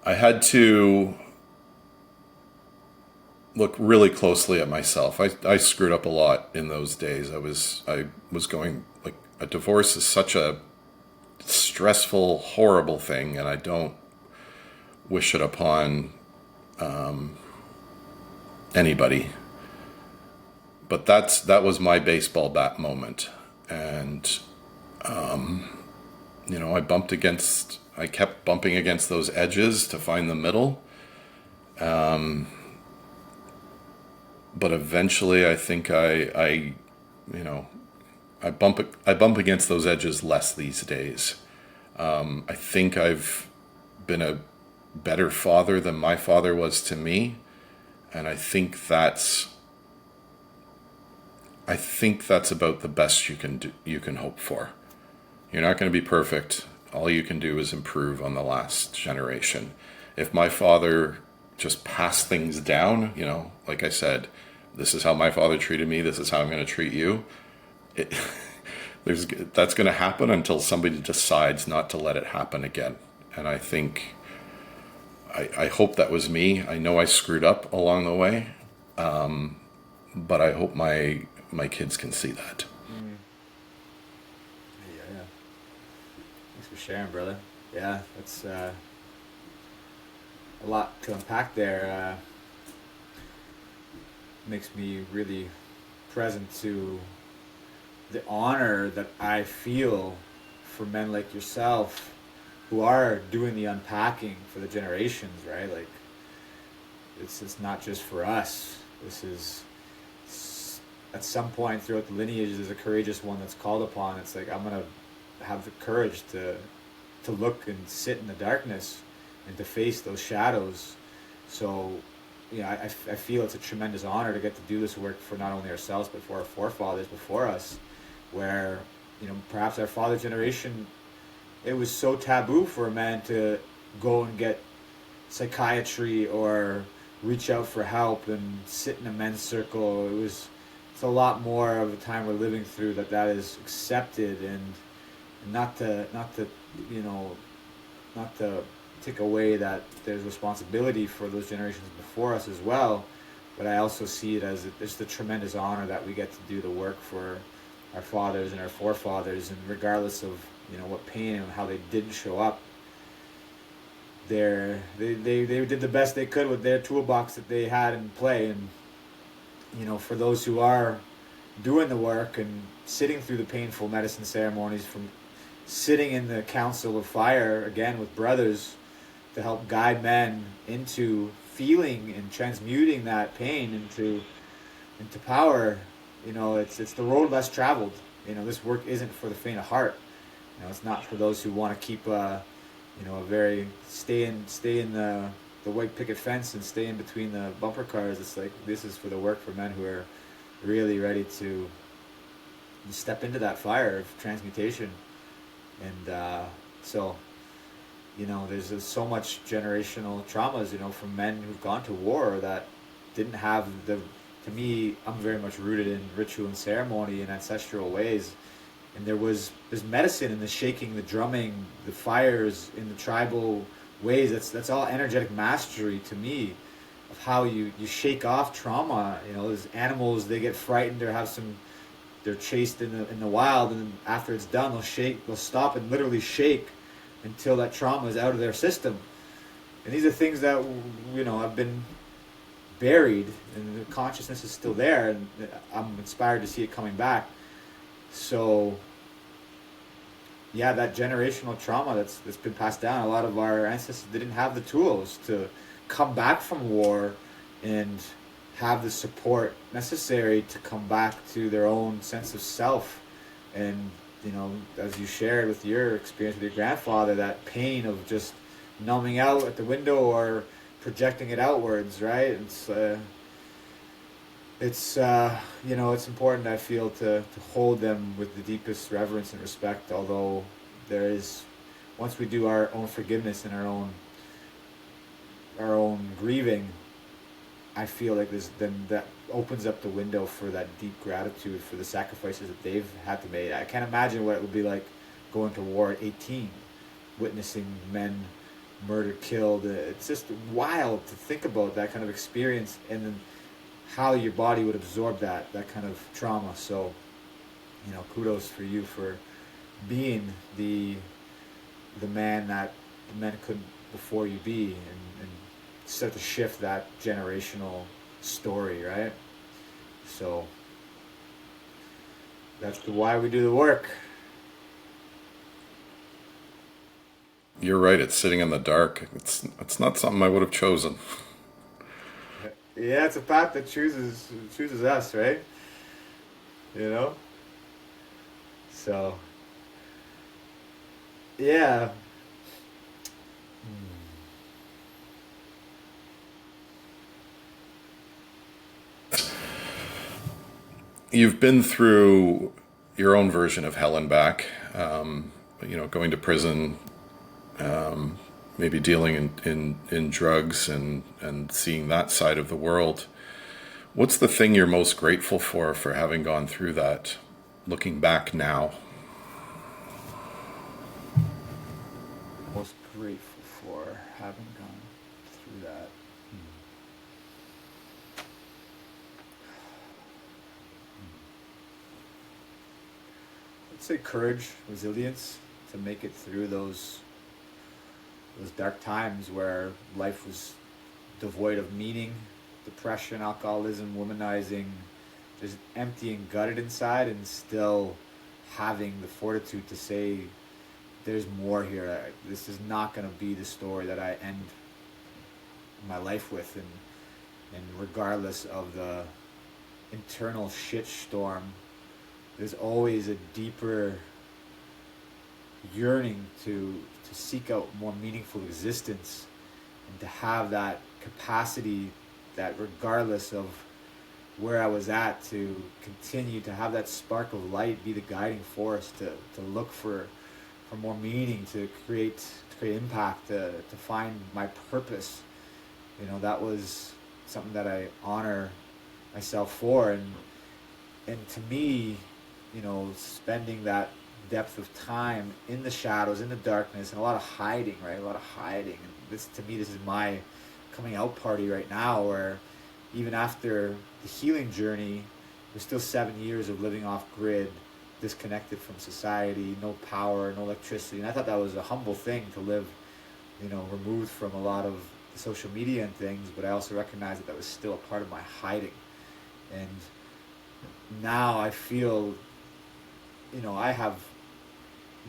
I had to look really closely at myself. I screwed up a lot in those days. I was going, like, a divorce is such a stressful, horrible thing, and I don't wish it upon anybody. But that was my baseball bat moment. And, I kept bumping against those edges to find the middle. But eventually I think I bump against those edges less these days. I think I've been a better father than my father was to me. And I think that's about the best you can hope for. You're not going to be perfect. All you can do is improve on the last generation. If my father just passed things down, like I said, this is how my father treated me, this is how I'm going to treat you. that's going to happen until somebody decides not to let it happen again. And I think, I hope that was me. I know I screwed up along the way, but I hope my kids can see that. Yeah. Thanks for sharing, brother. Yeah, that's a lot to unpack there. Makes me really present to the honor that I feel for men like yourself who are doing the unpacking for the generations, right? Like, it's not just for us. This is, at some point throughout the lineage, there's a courageous one that's called upon. It's like, I'm going to have the courage to look and sit in the darkness and to face those shadows. So, I feel it's a tremendous honor to get to do this work for not only ourselves, but for our forefathers before us, where, perhaps our father generation, it was so taboo for a man to go and get psychiatry or reach out for help and sit in a men's circle. It's a lot more of the time we're living through that is accepted, and not to take away that there's responsibility for those generations before us as well. But I also see it as it's the tremendous honor that we get to do the work for our fathers and our forefathers, and regardless of what pain and how they didn't show up, they did the best they could with their toolbox that they had in play. And for those who are doing the work and sitting through the painful medicine ceremonies, from sitting in the council of fire again with brothers to help guide men into feeling and transmuting that pain into power, it's the road less traveled. This work isn't for the faint of heart. It's not for those who want to keep a very stay in the white picket fence and stay in between the bumper cars. It's like, this is for the work for men who are really ready to step into that fire of transmutation. And so there's so much generational traumas, from men who've gone to war that didn't have to me, I'm very much rooted in ritual and ceremony and ancestral ways. And there's medicine in the shaking, the drumming, the fires in the tribal ways. That's all energetic mastery to me of how you shake off trauma. As animals, they get frightened or they're chased in the wild, and after it's done, they'll stop and literally shake until that trauma is out of their system. And these are things that have been buried, and the consciousness is still there, and I'm inspired to see it coming back. So that generational trauma that's been passed down, a lot of our ancestors didn't have the tools to come back from war and have the support necessary to come back to their own sense of self. And as you shared with your experience with your grandfather, that pain of just numbing out at the window or projecting it outwards, right? It's important, I feel, to hold them with the deepest reverence and respect. Although once we do our own forgiveness and our own grieving, I feel like that opens up the window for that deep gratitude for the sacrifices that they've had to make. I can't imagine what it would be like going to war at 18, witnessing men murdered, killed. It's just wild to think about that kind of experience, and then how your body would absorb that kind of trauma. So, kudos for you for being the man that the men couldn't before you be, and start to shift that generational story, right? So that's why we do the work. You're right. It's sitting in the dark. It's not something I would have chosen. Yeah, it's a path that chooses us, right? So yeah. You've been through your own version of hell and back, going to prison, maybe dealing in drugs and seeing that side of the world. What's the thing you're most grateful for having gone through that, looking back now? grateful for having gone through that. I'd say courage, resilience to make it through those dark times where life was devoid of meaning, depression, alcoholism, womanizing, just empty and gutted inside, and still having the fortitude to say, there's more here. This is not going to be the story that I end my life with, and regardless of the internal shitstorm, there's always a deeper yearning to seek out more meaningful existence, and to have that capacity that regardless of where I was at, to continue to have that spark of light be the guiding force, to look for more meaning, to create impact, to find my purpose. You know, that was something that I honor myself for, and to me, you know, spending that depth of time in the shadows, in the darkness, and a lot of hiding, right? A lot of hiding. And this, to me, this is my coming out party right now, where even after the healing journey, there's still 7 years of living off grid, disconnected from society, no power, no electricity. And I thought that was a humble thing to live, you know, removed from a lot of the social media and things, but I also recognized that was still a part of my hiding. And now I feel, you know, I have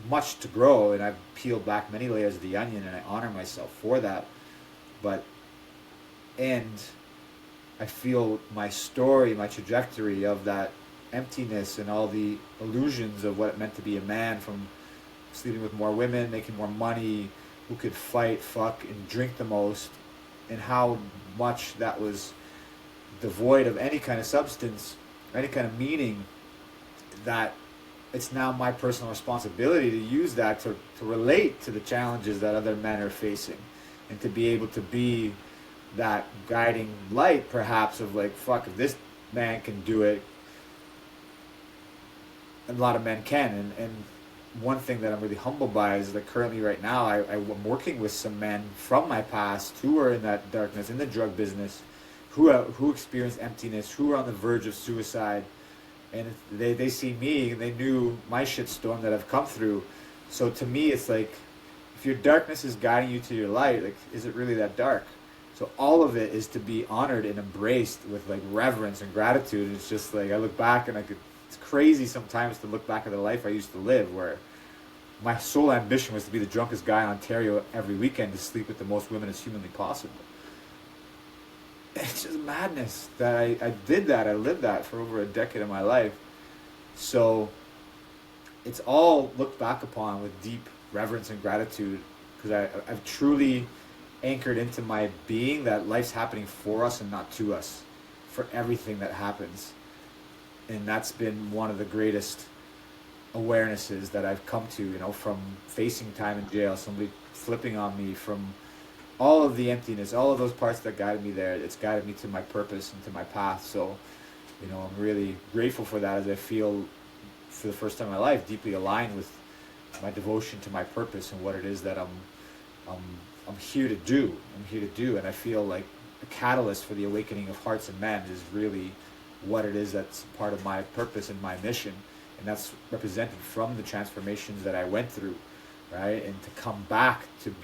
much to grow, and I've peeled back many layers of the onion, and I honor myself for that. And I feel my story, my trajectory of that emptiness and all the illusions of what it meant to be a man, from sleeping with more women, making more money, who could fight, fuck, and drink the most, and how much that was devoid of any kind of substance, any kind of meaning, that it's now my personal responsibility to use that to relate to the challenges that other men are facing, and to be able to be that guiding light, perhaps, of like, fuck, if this man can do it, a lot of men can. And one thing that I'm really humbled by is that currently right now I'm working with some men from my past who are in that darkness, in the drug business, who experienced emptiness, who are on the verge of suicide, and they see me, and they knew my shitstorm that I've come through. So to me, it's like, if your darkness is guiding you to your light, like, is it really that dark? So all of it is to be honored and embraced with like reverence and gratitude. It's just like, I look back and it's crazy sometimes to look back at the life I used to live, where my sole ambition was to be the drunkest guy in Ontario every weekend, to sleep with the most women as humanly possible. It's just madness that I did that. I lived that for over a decade of my life. So it's all looked back upon with deep reverence and gratitude, because I've truly anchored into my being that life's happening for us and not to us, for everything that happens. And that's been one of the greatest awarenesses that I've come to, you know, from facing time in jail, somebody flipping on me, from all of the emptiness, all of those parts that guided me there. It's guided me to my purpose and to my path. So, you know, I'm really grateful for that, as I feel for the first time in my life deeply aligned with my devotion to my purpose and what it is that I'm here to do. I'm here to do, and I feel like a catalyst for the awakening of hearts and men is really what it is that's part of my purpose and my mission, and that's represented from the transformations that I went through, right? And to come back to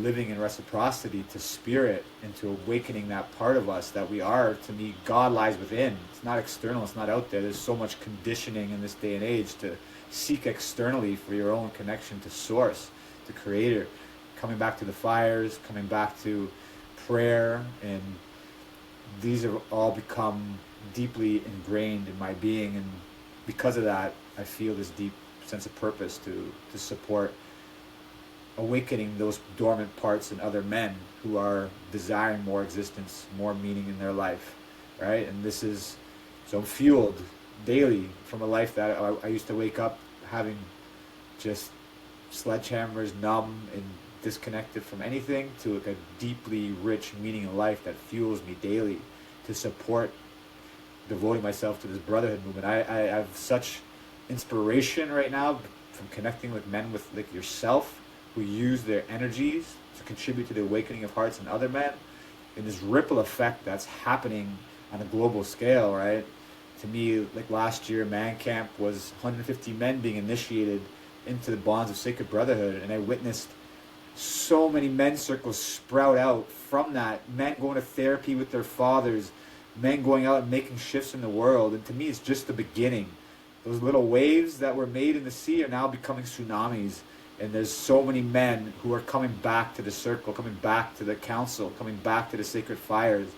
living in reciprocity to spirit, and to awakening that part of us that we are. To me, God lies within. It's not external, it's not out there. There's so much conditioning in this day and age to seek externally for your own connection to source, the creator, coming back to the fires, coming back to prayer, and these have all become deeply ingrained in my being, and because of that, I feel this deep sense of purpose to support awakening those dormant parts in other men who are desiring more existence, more meaning in their life, right? And this is, so I'm fueled daily from a life that I used to wake up having just sledgehammers, numb and disconnected from anything, to like a deeply rich meaning in life that fuels me daily to support devoting myself to this brotherhood movement. I have such inspiration right now from connecting with men with like yourself, who use their energies to contribute to the awakening of hearts in other men, and this ripple effect that's happening on a global scale, right? To me, like last year, Man Camp was 150 men being initiated into the bonds of sacred brotherhood, and I witnessed so many men's circles sprout out from that. Men going to therapy with their fathers, men going out and making shifts in the world, and to me, it's just the beginning. Those little waves that were made in the sea are now becoming tsunamis, and there's so many men who are coming back to the circle, coming back to the council, coming back to the sacred fires,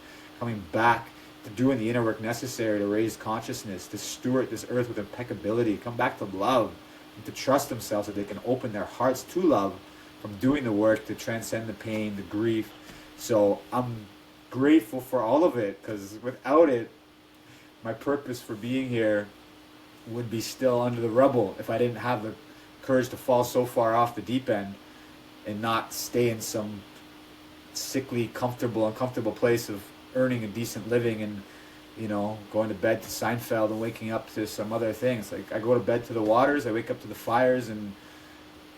coming back to doing the inner work necessary to raise consciousness, to steward this earth with impeccability, come back to love, and to trust themselves that they can open their hearts to love from doing the work to transcend the pain, the grief. So I'm grateful for all of it, because without it, my purpose for being here would be still under the rubble if I didn't have the courage to fall so far off the deep end and not stay in some sickly, uncomfortable place of earning a decent living and, you know, going to bed to Seinfeld and waking up to some other things. Like, I go to bed to the waters, I wake up to the fires, and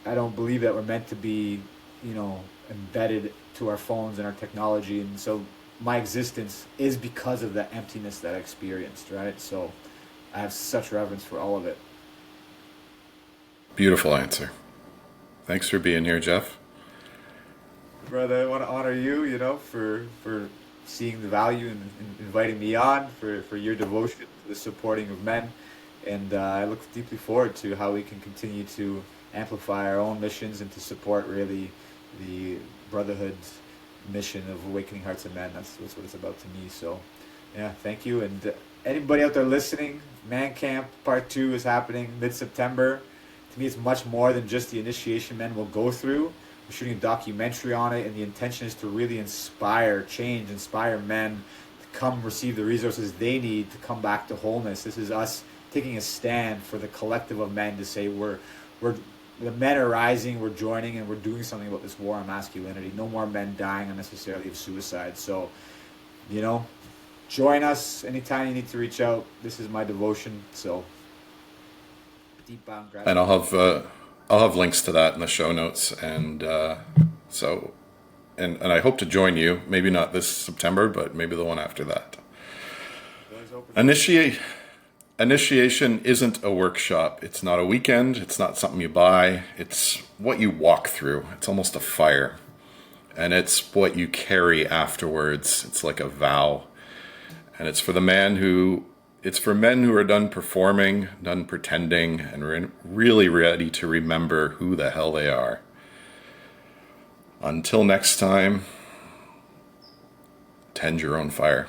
I don't believe that we're meant to be, you know, embedded to our phones and our technology. And so my existence is because of the emptiness that I experienced, right? So I have such reverence for all of it. Beautiful answer. Thanks for being here, Jeff. Brother, I want to honor you, you know, for seeing the value and inviting me on, for your devotion to the supporting of men. And I look deeply forward to how we can continue to amplify our own missions and to support really the Brotherhood's mission of awakening hearts of men. That's what it's about to me. So yeah, thank you. And anybody out there listening, Man Camp Part 2 is happening mid-September. To me, it's much more than just the initiation men will go through. We're shooting a documentary on it, and the intention is to really inspire change, inspire men to come receive the resources they need to come back to wholeness. This is us taking a stand for the collective of men to say we're the men are rising, we're joining, and we're doing something about this war on masculinity. No more men dying unnecessarily of suicide. So, you know, join us anytime you need to reach out. This is my devotion. So, deep bound gratitude. And I'll have links to that in the show notes. And and I hope to join you. Maybe not this September, but maybe the one after that. Initiation isn't a workshop. It's not a weekend. It's not something you buy. It's what you walk through. It's almost a fire. And it's what you carry afterwards. It's like a vow. And it's for men who are done performing, done pretending, and really ready to remember who the hell they are. Until next time, tend your own fire.